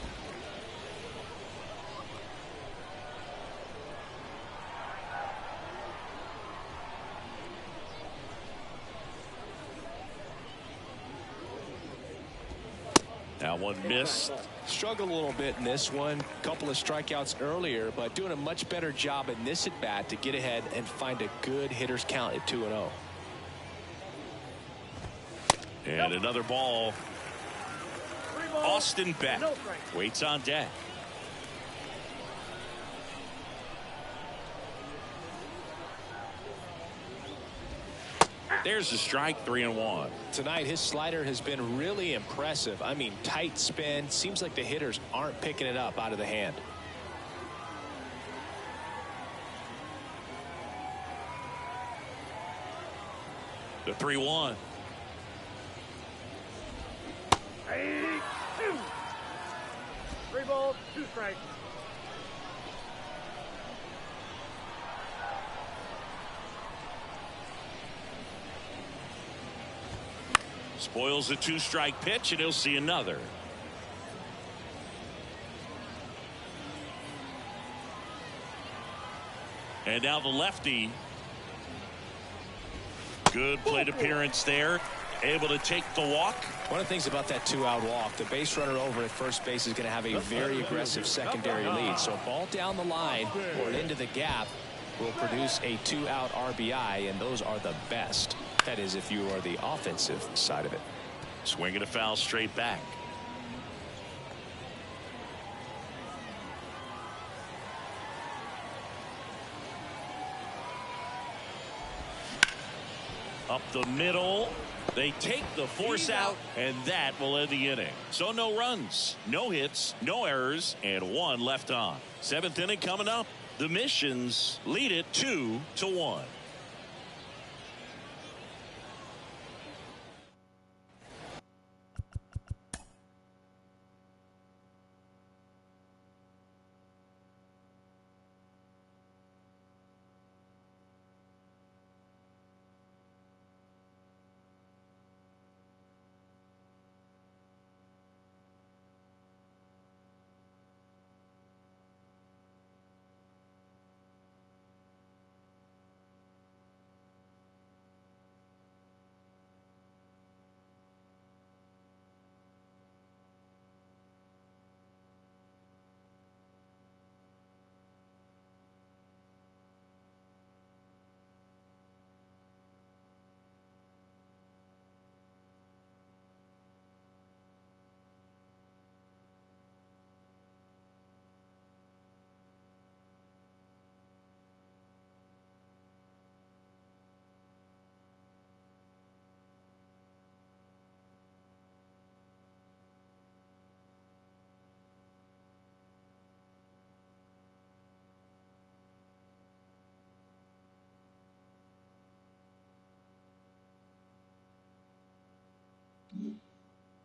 Now one missed. Struggled a little bit in this one. Couple of strikeouts earlier, but doing a much better job in this at bat to get ahead and find a good hitter's count at 2-0. And another ball. Austin Beck waits on deck. There's the strike, 3-1. Tonight, his slider has been really impressive. I mean, tight spin. Seems like the hitters aren't picking it up out of the hand. The 3-1. 3 balls, 2 strikes. Spoils the 2-strike pitch, and he'll see another. And now the lefty. Good plate appearance there. Able to take the walk. One of the things about that 2-out walk, the base runner over at first base is going to have a very aggressive secondary lead. So a ball down the line or into the gap will produce a 2-out RBI, and those are the best. That is, if you are the offensive side of it. Swinging a foul straight back. Up the middle. They take the force out, and that will end the inning. So no runs, no hits, no errors, and 1 left on. 7th inning coming up. The Missions lead it 2-1.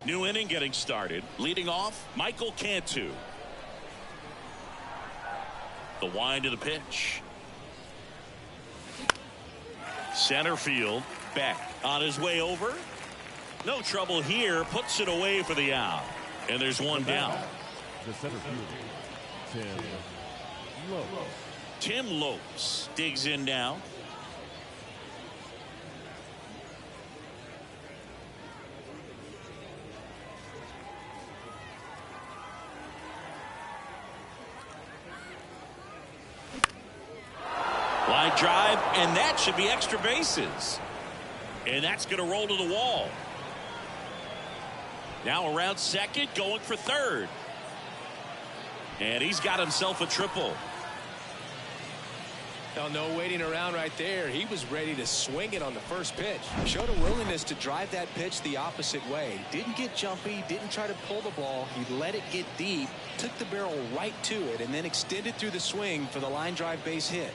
New inning getting started. Leading off, Michael Cantu. The wind of the pitch. Center field. Beck on his way over. No trouble here. Puts it away for the out. And there's one down. The center fielder, Tim Lopes. Tim Lopes digs in now. Line drive, and that should be extra bases. And that's going to roll to the wall. Now around second, going for third. And he's got himself a triple. Now, no waiting around right there. He was ready to swing it on the first pitch. Showed a willingness to drive that pitch the opposite way. Didn't get jumpy, didn't try to pull the ball. He let it get deep, took the barrel right to it, and then extended through the swing for the line drive base hit.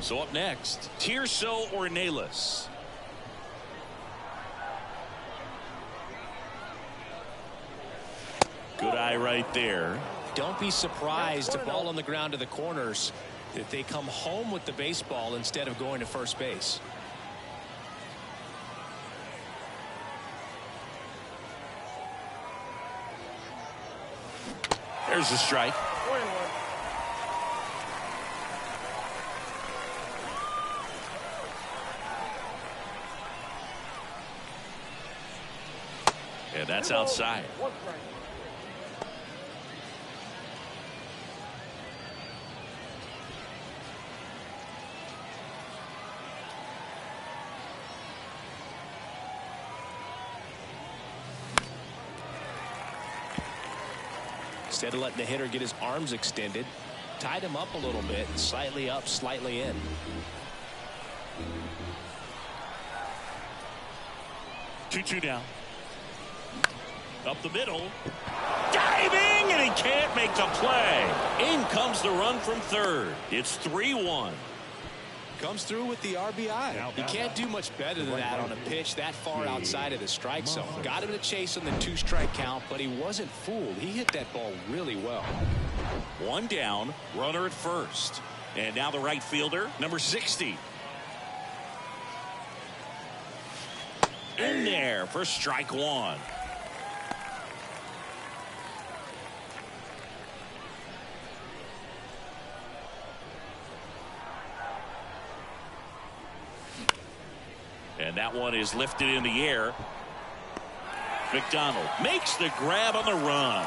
So up next, Tirso Ornelas. Good eye right there. Don't be surprised to ball on the ground to the corners if they come home with the baseball instead of going to first base. There's the strike. 4-1. And that's outside. 1 strike. Instead of letting the hitter get his arms extended, Tied him up a little bit. Slightly up, slightly in. Two down. Up the middle. Diving, and he can't make the play. In comes the run from third. It's 3-1. Comes through with the RBI. You can't do much better than that on a pitch that far outside of the strike zone. Got him to chase on the 2-strike count, but he wasn't fooled. He hit that ball really well. One down, runner at first. And now the right fielder, number 60. In there for strike one. And that one is lifted in the air. McDonald makes the grab on the run.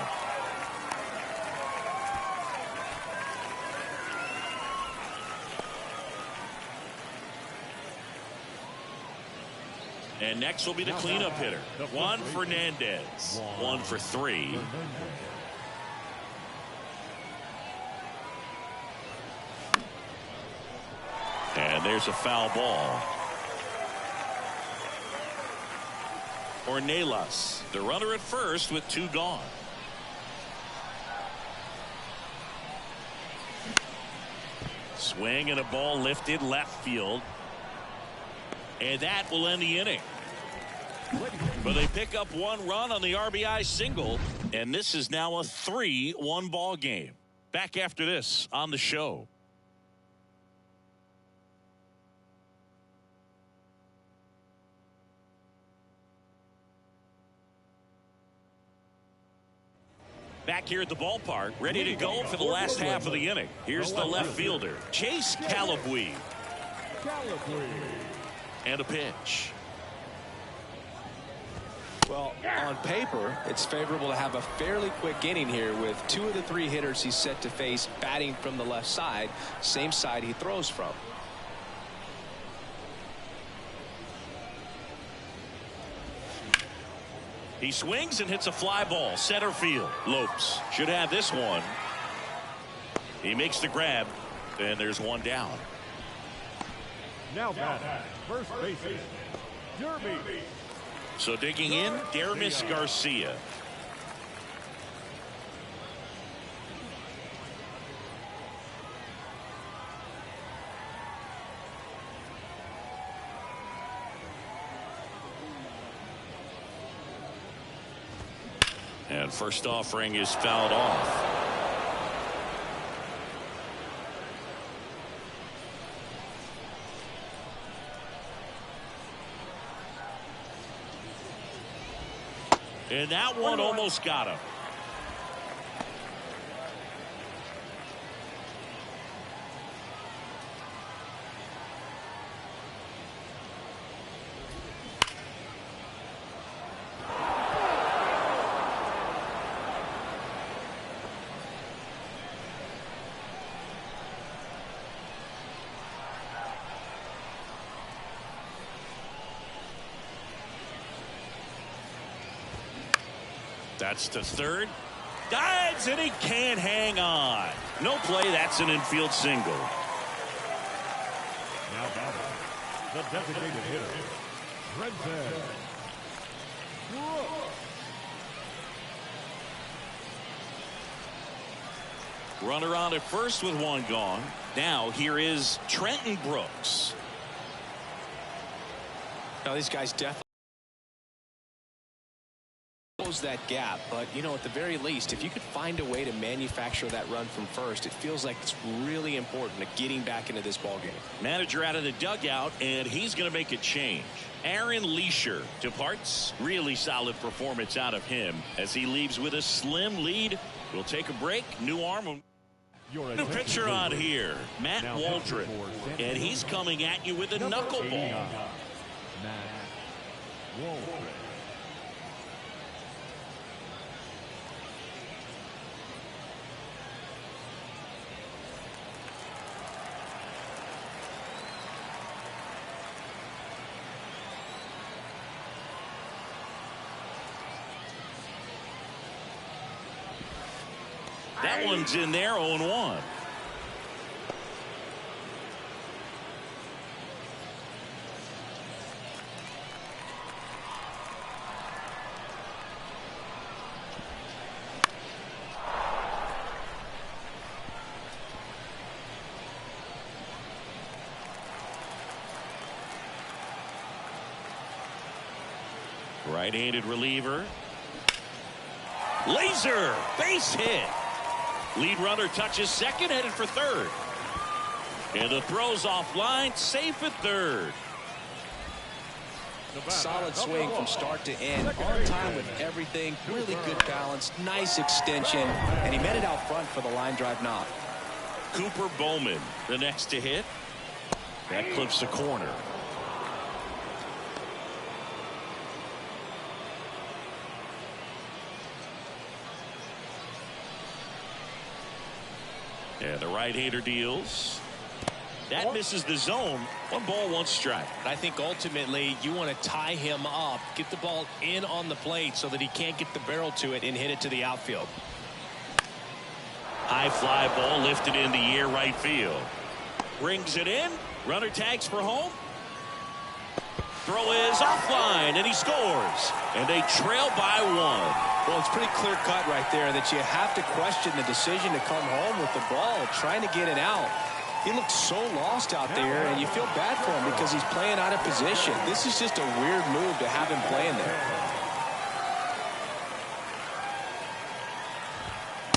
And next will be the cleanup hitter, Juan Fernandez. 1 for 3. And there's a foul ball. Ornelas, the runner at first with 2 gone. Swing and a ball lifted left field. And that will end the inning. But they pick up 1 run on the RBI single. And this is now a 3-1 ball game. Back after this on the show. Back here at the ballpark, ready to go for the last half of the inning. Here's the left fielder, Chase Calabwe. And a pitch. Well, on paper, it's favorable to have a fairly quick inning here with 2 of the 3 hitters he's set to face batting from the left side, same side he throws from. He swings and hits a fly ball, center field. Lopes should have this one. He makes the grab, and there's 1 down. Now batting, first baseman, Derby. So digging in, Dermis Garcia. And first offering is fouled off. And that one almost got him. That's to third. Dives, and he can't hang on. No play. That's an infield single. Now batting, the designated hitter, Brenton. Runner on at first with 1 gone. Now here is Trenton Brooks. Now these guys definitely close that gap, but you know, at the very least, if you could find a way to manufacture that run from first, it feels like it's really important to getting back into this ball game. Manager out of the dugout, and he's going to make a change. Aaron Leisure departs. Really solid performance out of him as he leaves with a slim lead. We'll take a break. New arm. New pitcher on here, Matt Waldron, and he's coming at you with a knuckleball. Matt Waldron. That one's in there, 0-1. Right-handed reliever. Laser base hit. Lead runner touches second, headed for third. And the throw's offline, safe at third. Solid swing from start to end. On time with everything. Really good balance. Nice extension. And he met it out front for the line drive knock. Cooper Bowman, the next to hit. That clips the corner. And the right-hander deals. That misses the zone. 1 ball, 1 strike. I think ultimately you want to tie him up, get the ball in on the plate so that he can't get the barrel to it and hit it to the outfield. High fly ball lifted in the air right field. Brings it in. Runner tags for home. Throw is offline, and he scores. And they trail by 1. Well, it's pretty clear cut right there that you have to question the decision to come home with the ball, trying to get it out. He looks so lost out there, and you feel bad for him because he's playing out of position. This is just a weird move to have him playing there.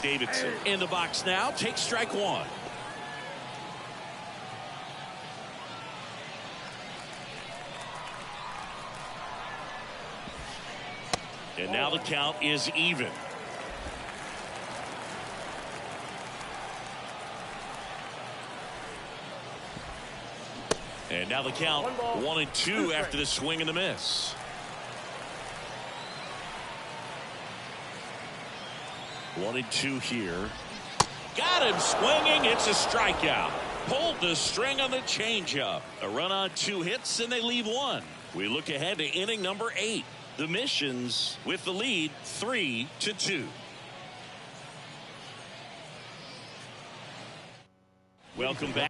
Davidson in the box now. Takes strike 1. And now the count is even. And now the count 1-2 after the swing and the miss. 1-2 here. Got him swinging. It's a strikeout. Pulled the string on the changeup. A run on 2 hits and they leave 1. We look ahead to inning number 8. The Missions with the lead 3-2. Welcome back.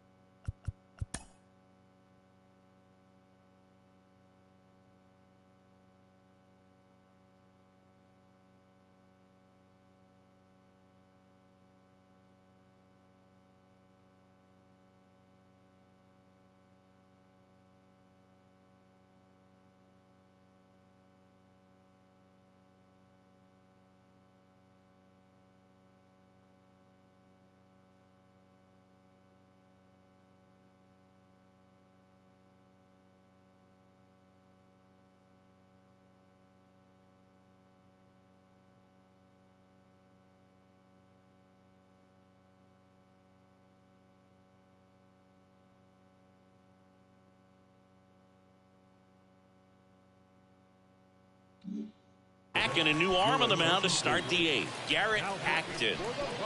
And a new arm on the mound to start the 8th. Garrett Acton.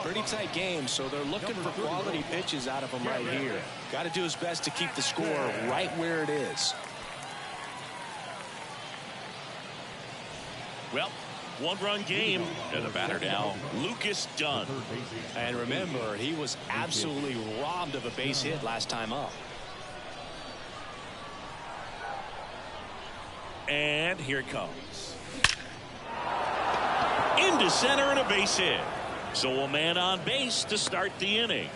Pretty tight game, so they're looking for quality pitches out of him right here. Got to do his best to keep the score right where it is. Well, 1-run game. And the batter now, Lucas Dunn. And remember, he was absolutely robbed of a base hit last time up. And here it comes. Into center and a base hit. So a man on base to start the inning.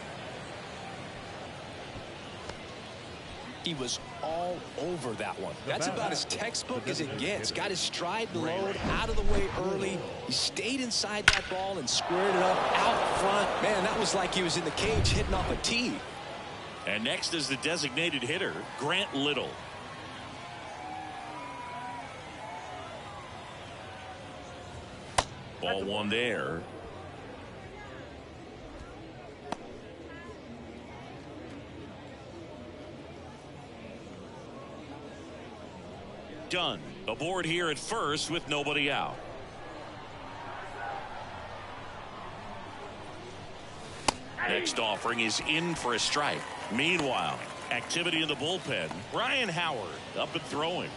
He was all over that one. That's about as textbook as it gets. Got his stride load out of the way early. He stayed inside that ball and squared it up out front. Man, that was like he was in the cage hitting off a tee. And next is the designated hitter, Grant Little. Ball 1 there. Dunn aboard here at first with nobody out. Next offering is in for a strike. Meanwhile, activity in the bullpen. Ryan Howard up and throwing.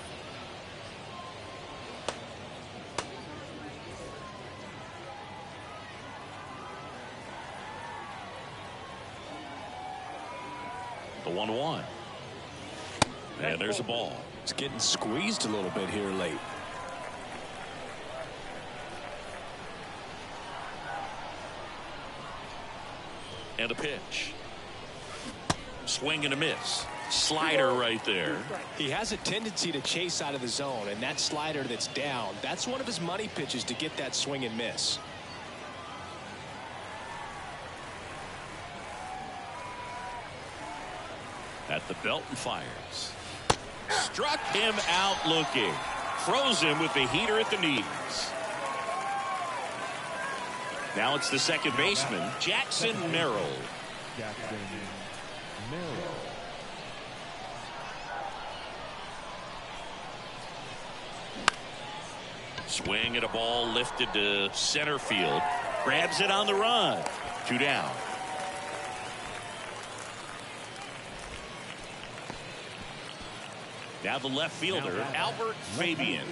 The 1-1. And there's a ball. It's getting squeezed a little bit here late. And a pitch. Swing and a miss. Slider right there. He has a tendency to chase out of the zone, and that slider that's down, that's one of his money pitches to get that swing and miss. At the belt and fires. Struck him out looking. Froze him with the heater at the knees. Now it's the second baseman, Jackson Merrill. Jackson Merrill. Swing at a ball lifted to center field. Grabs it on the run. 2 down. Now the left fielder, Albert Fabian.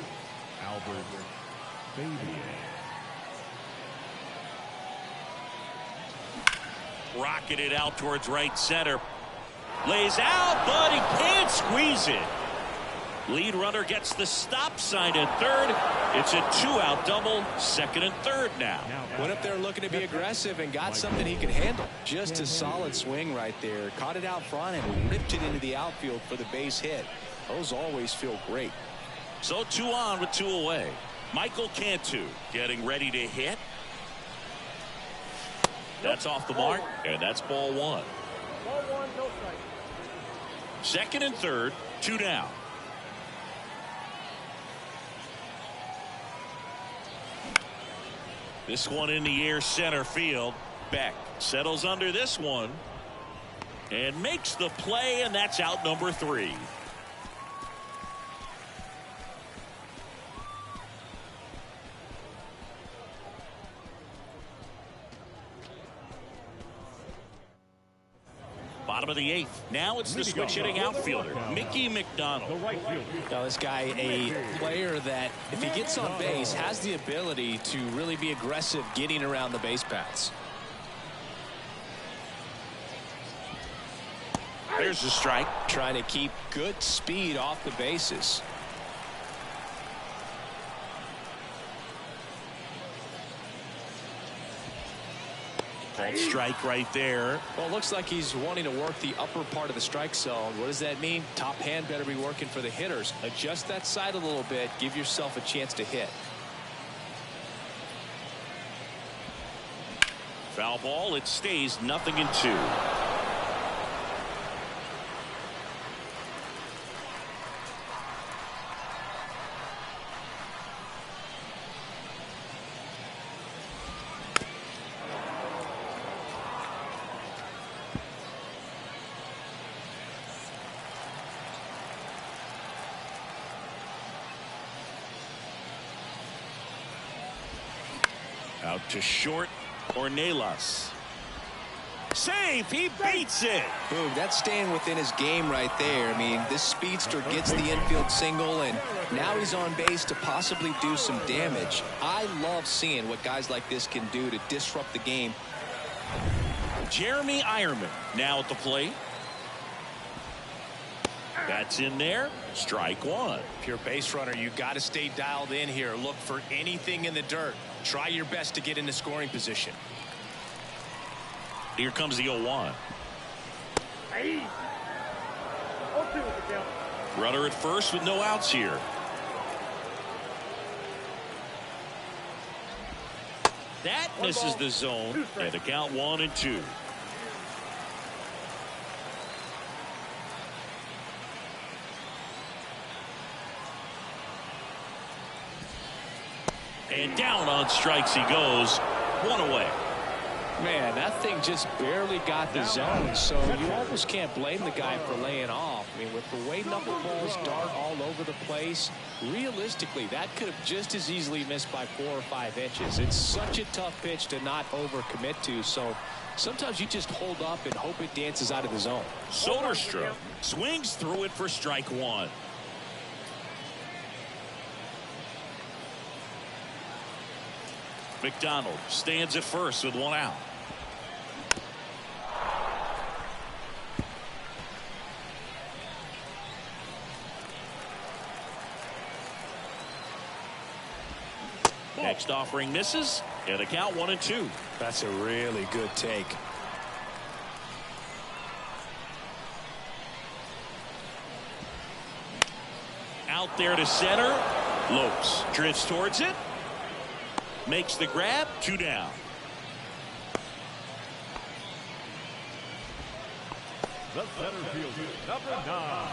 Albert Fabian. Rocketed out towards right center. Lays out, but he can't squeeze it. Lead runner gets the stop sign at third. It's a 2-out double, second and third now. Went up there looking to be aggressive and got something he could handle. Just a solid swing right there. Caught it out front and ripped it into the outfield for the base hit. Those always feel great. So 2 on with 2 away. Michael Cantu getting ready to hit. That's off the mark, and that's ball 1. Ball 1, no strike. Second and third, 2 down. This one in the air center field. Beck settles under this one and makes the play, and that's out number 3. Bottom of the 8th. Now it's the switch hitting outfielder, Mickey McDonald. The right fielder. Now this guy, a player that if he gets on base has the ability to really be aggressive getting around the base paths. There's the strike. Trying to keep good speed off the bases. Called strike right there. Well, it looks like he's wanting to work the upper part of the strike zone. What does that mean? Top hand better be working for the hitters. Adjust that side a little bit. Give yourself a chance to hit. Foul ball. It stays 0-2. Out to short, Ornelas. Save, he beats it. Boom, that's staying within his game right there. I mean, this speedster gets the infield single, and now he's on base to possibly do some damage. I love seeing what guys like this can do to disrupt the game. Jeremy Ironman now at the plate. That's in there. Strike 1. If you're a base runner, you got to stay dialed in here. Look for anything in the dirt. Try your best to get into scoring position. Here comes the 0-1. Hey. 0-2 with the count. Runner at first with no outs here. That misses the zone, and the count 1-2. And down on strikes he goes. 1 away. Man, that thing just barely got the zone, so you almost can't blame the guy for laying off. I mean, with the way knuckleballs dart all over the place, realistically, that could have just as easily missed by 4 or 5 inches. It's such a tough pitch to not overcommit to, so sometimes you just hold up and hope it dances out of the zone. Soderstrom swings through it for strike 1. McDonald stands at first with 1 out. Next offering misses, and the count 1-2. That's a really good take. Out there to center. Lopes drifts towards it. Makes the grab. 2 down. The center fielder, number 9,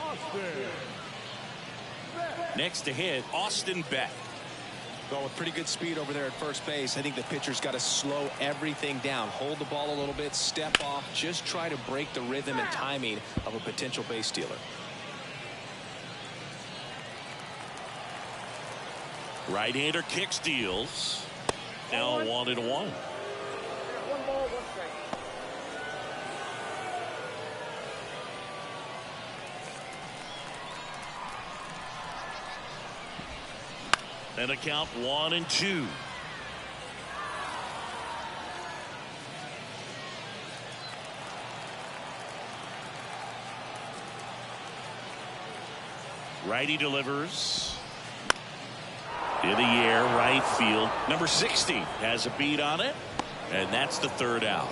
Austin. Next to hit, Austin Beck. Well, with pretty good speed over there at first base, I think the pitcher's got to slow everything down. Hold the ball a little bit, step off, just try to break the rhythm and timing of a potential base stealer. Right-hander kick steals. Now 1-1. 1 ball, 1 strike. And a count 1-2. Righty delivers. In the air, right field. Number 60 has a beat on it. And that's the 3rd out.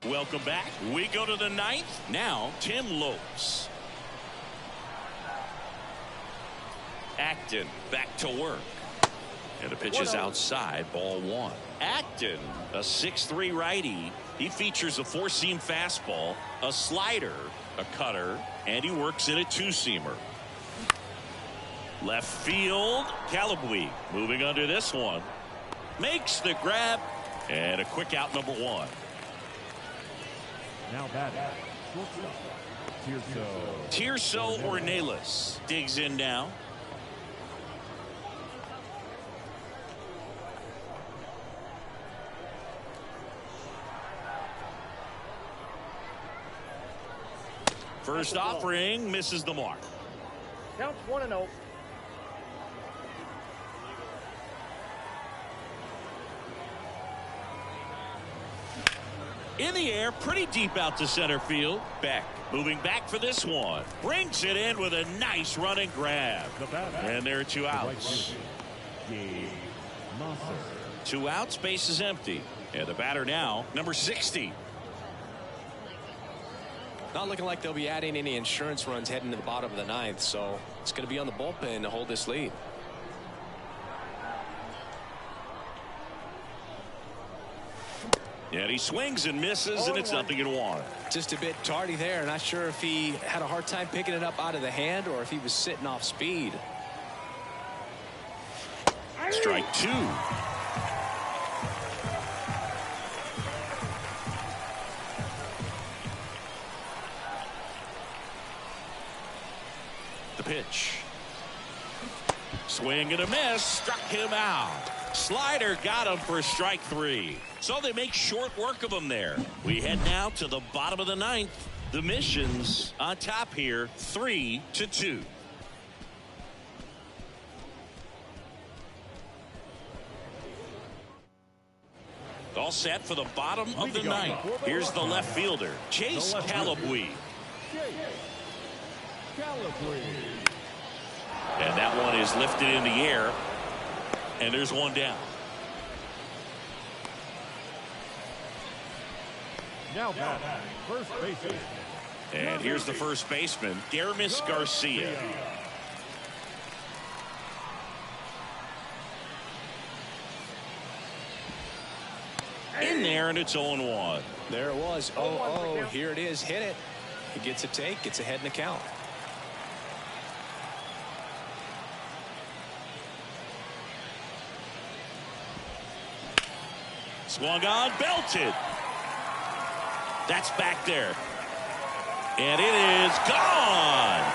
Welcome back. We go to the 9th. Now, Tim Lopes. Acton back to work. And the pitch is outside. Ball 1. Acton, a 6'3" righty. He features a 4-seam fastball, a slider, a cutter, and he works in a 2-seamer. Left field. Calabwe moving under this one. Makes the grab. And a quick out, number 1. Now batting, shortstop, Tirso Ornelas digs in now. First offering misses the mark. Counts 1-0. In the air, pretty deep out to center field. Beck moving back for this one. Brings it in with a nice running grab. And there are 2 outs. 2 outs, base is empty. And the batter now, number 60. Not looking like they'll be adding any insurance runs heading to the bottom of the 9th, so it's going to be on the bullpen to hold this lead. And he swings and misses, and it's 0-1. Just a bit tardy there. Not sure if he had a hard time picking it up out of the hand or if he was sitting off speed. Strike 2. The pitch. Swing and a miss. Struck him out. Slider got him for strike 3. So they make short work of him there. We head now to the bottom of the 9th. The Missions on top here, 3-2. All set for the bottom of the 9th. Here's the left fielder, Chase Calabwe. And that one is lifted in the air. And there's 1 down. Now batting, first baseman. And here's the first baseman, Dermis Garcia. there, and it's 0-1. There it was. 0-0. Here it is. Hit it. He gets a take. Gets ahead in the count. Swung on, belted. That's back there. And it is gone.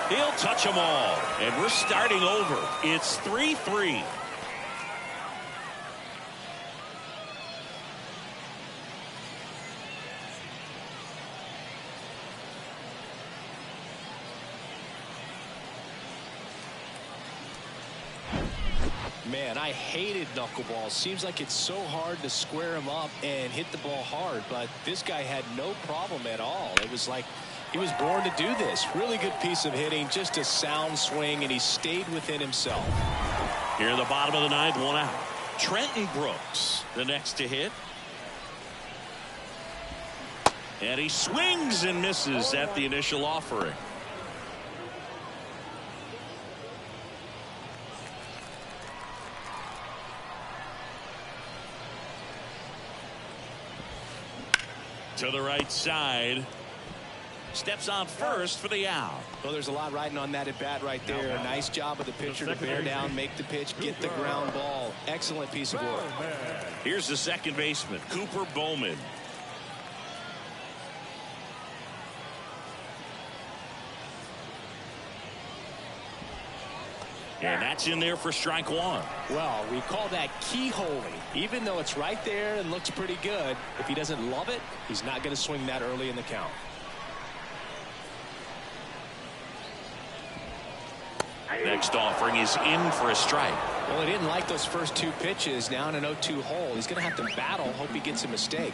He'll touch them all. And we're starting over. It's 3-3. Man, I hated knuckleballs. Seems like it's so hard to square him up and hit the ball hard, but this guy had no problem at all. It was like he was born to do this. Really good piece of hitting, just a sound swing, and he stayed within himself. Here in the bottom of the ninth, 1 out. Trenton Brooks, the next to hit. And he swings and misses at the initial offering. To the right side. Steps on first for the out. Well, there's a lot riding on that at bat right there. Nice job of the pitcher to bear down, make the pitch, get the ground ball. Excellent piece of work. Here's the second baseman, Cooper Bowman. And that's in there for strike one. Well, we call that keyholing. Even though it's right there and looks pretty good, if he doesn't love it, he's not going to swing that early in the count. Next offering is in for a strike. Well, he didn't like those first 2 pitches. Now in an 0-2 hole, he's going to have to battle. Hope he gets a mistake.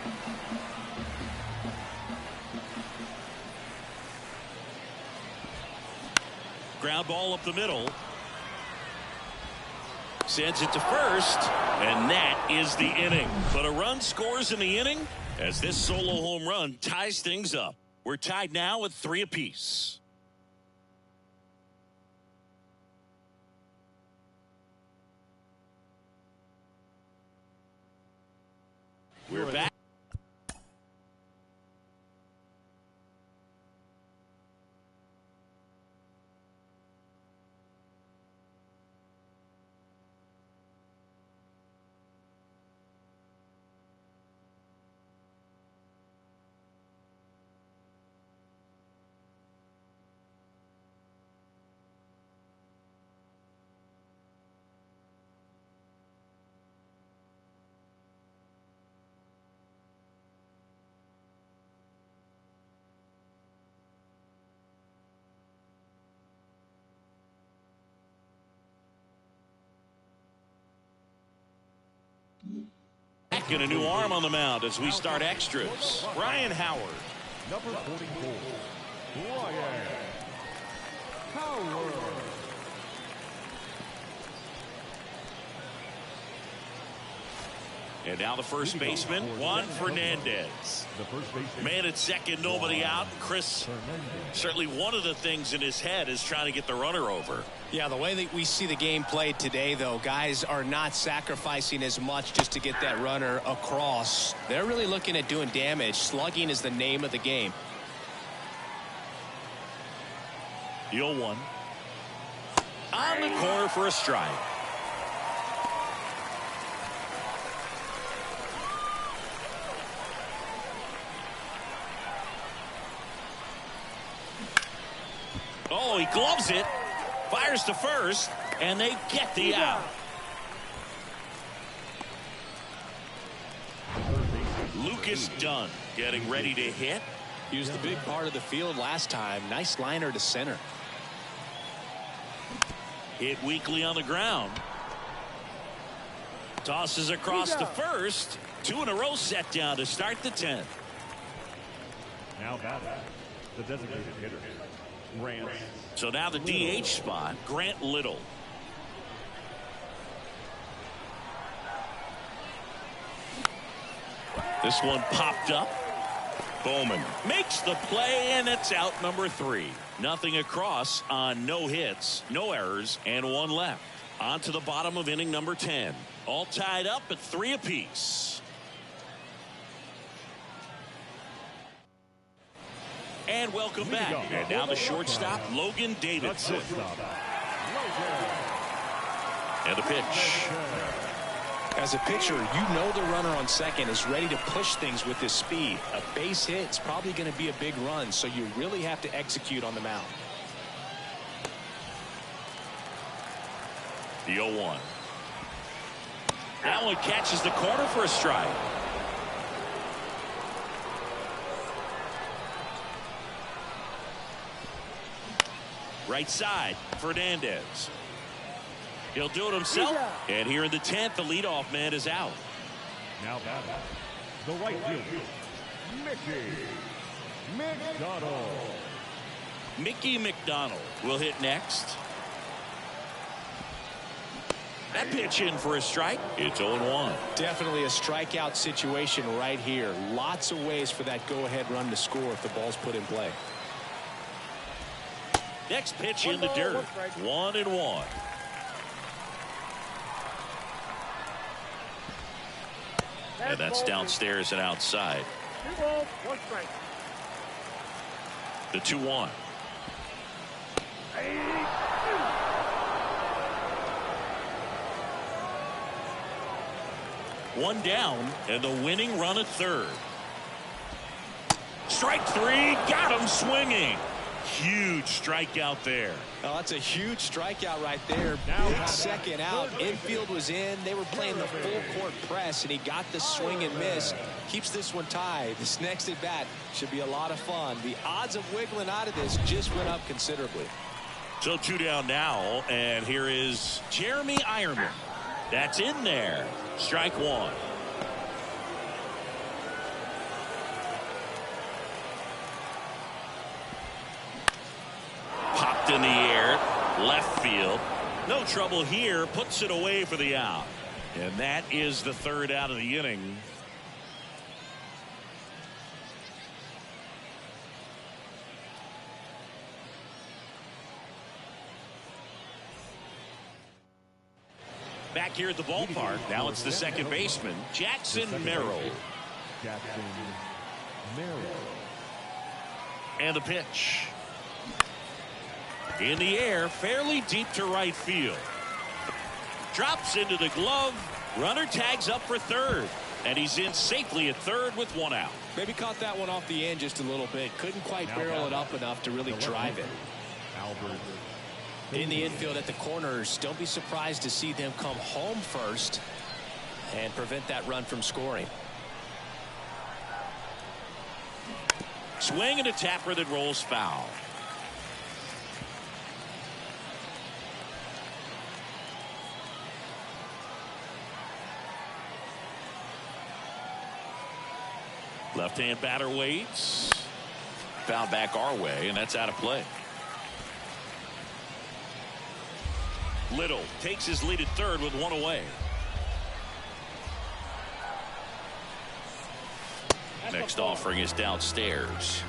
Ground ball up the middle. Sends it to first, and that is the inning. But a run scores in the inning as this solo home run ties things up. We're tied now at 3 apiece. We're back. And a new arm on the mound as we start extras. Ryan Howard. Number 44, Ryan Howard. And now the first baseman, Juan Fernandez. The first baseman. Man at second, nobody out. Chris, certainly one of the things in his head is trying to get the runner over. Yeah, the way that we see the game played today, though, guys are not sacrificing as much just to get that runner across. They're really looking at doing damage. Slugging is the name of the game. The 0-1. On the corner for a strike. Oh, he gloves it. Fires to first, and they get the out. Lucas Dunn getting ready to hit. He was the big part of the field last time. Nice liner to center. Hit weakly on the ground. Tosses across to first. 2 in a row set down to start the 10th. Now batting, the designated hitter, Grant. So now the DH spot, Grant Little. This one popped up. Bowman makes the play, and it's out number 3. Nothing across on no hits, no errors, and 1 left. On to the bottom of inning number 10. All tied up at 3 apiece. And welcome back. And now the shortstop, Logan Davidson. And the pitch. As a pitcher, you know the runner on second is ready to push things with his speed. A base hit is probably going to be a big run, so you really have to execute on the mound. The 0-1. That one catches the corner for a strike. Right side, Fernandez. He'll do it himself. And here in the 10th, the leadoff man is out. Now batting, the right fielder, Mickey McDonald. Mickey McDonald will hit next. That pitch in for a strike. It's 0-1. Definitely a strikeout situation right here. Lots of ways for that go-ahead run to score if the ball's put in play. Next pitch in the dirt. 1-1. And that's downstairs and outside. 2 balls, 1 strike. The 2-1. One down and the winning run at third. Strike 3, got him swinging. Huge strikeout there. Oh, that's a huge strikeout right there. Big second out. Infield was in. They were playing the full court press, and he got the swing and miss. Keeps this one tied. This next at bat should be a lot of fun. The odds of wiggling out of this just went up considerably. So 2 down now, and here is Jeremy Ironman. That's in there. Strike 1. Popped in the air, left field. No trouble here, puts it away for the out. And that is the 3rd out of the inning. Back here at the ballpark, now it's the second baseman, Jackson Merrill. Jackson Merrill. And the pitch. In the air, fairly deep to right field. Drops into the glove. Runner tags up for third. And he's in safely at third with 1 out. Maybe caught that one off the end just a little bit. Couldn't quite barrel it up enough to really drive it. Albert. In the infield at the corners, don't be surprised to see them come home first and prevent that run from scoring. Swing and a tapper that rolls foul. Left-hand batter waits. Foul back our way, and that's out of play. Little takes his lead at third with 1 away. Next offering is downstairs.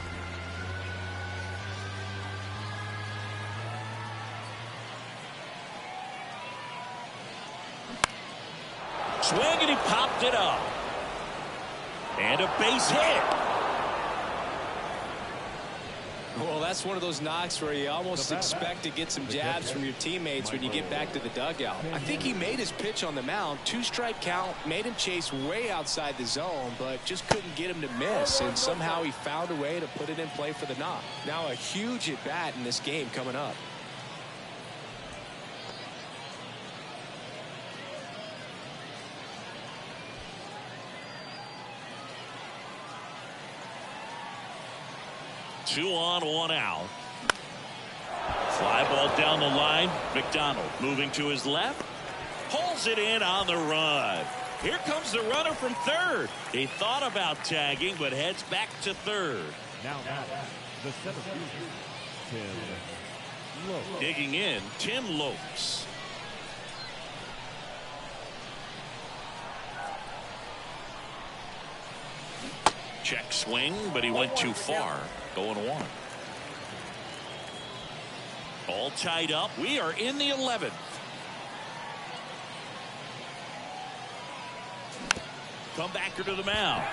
Swing and he popped it up. And a base hit. Well, that's one of those knocks where you almost expect to get some jabs from your teammates when you get back to the dugout. I think he made his pitch on the mound. 2-strike count, made him chase way outside the zone, but just couldn't get him to miss. And somehow he found a way to put it in play for the knock. Now a huge at bat in this game coming up. Two on, 1 out. Fly ball down the line. McDonald moving to his left. Pulls it in on the run. Here comes the runner from third. He thought about tagging, but heads back to third. Now the center fielder, Tim Lopes. Digging in, Tim Lopes. Check swing, but he went too far. Going 1. All tied up. We are in the 11th. Comebacker to the mound.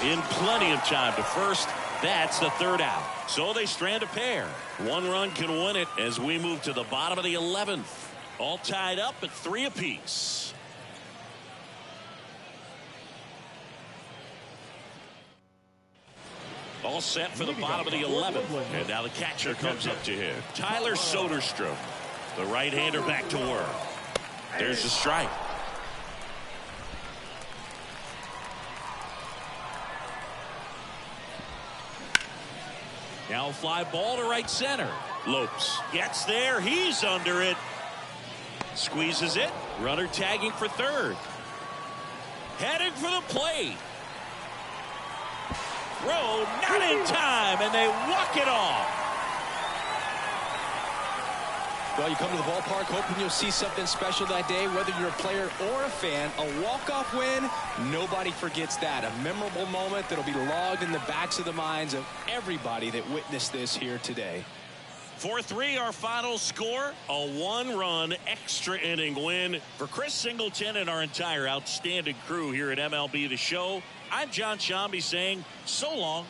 In plenty of time to first. That's the third out. So they strand a pair. One run can win it as we move to the bottom of the 11th. All tied up at 3 apiece. All set for the bottom of the 11th. And now the catcher comes up to him. Tyler Soderstrom. The right-hander back to work. There's the strike. Now a fly ball to right center. Lopes gets there. He's under it. Squeezes it. Runner tagging for third. Heading for the plate. Throw not in time, and they walk it off. Well, you come to the ballpark hoping you'll see something special that day, whether you're a player or a fan. A walk-off win, nobody forgets that. A memorable moment that'll be logged in the backs of the minds of everybody that witnessed this here today. 4-3 our final score. A one-run extra inning win for Chris Singleton and our entire outstanding crew here at MLB The Show. I'm John Shambi saying so long.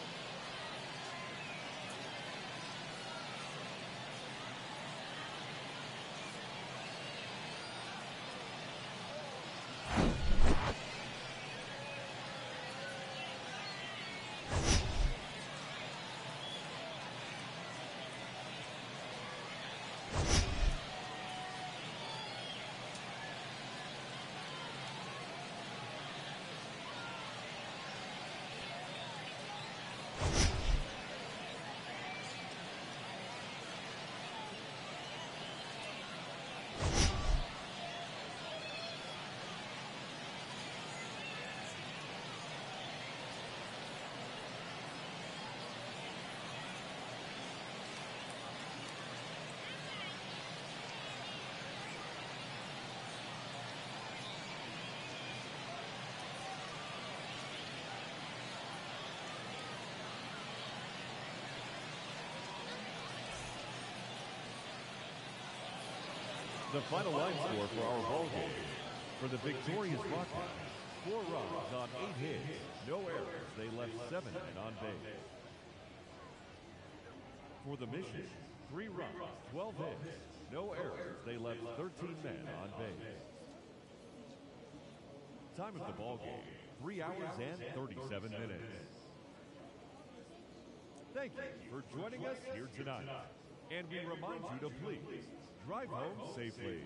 The final line score for our ball game. For the victorious Rockhounds, 4 runs on 8 hits, no errors. They left 7 men on base. For the Mission, 3 runs, 12 hits, no errors. They left 13 men on base. Time of the ball game, 3 hours and 37 minutes. Thank you for joining us here tonight. And we remind you to please drive home safely.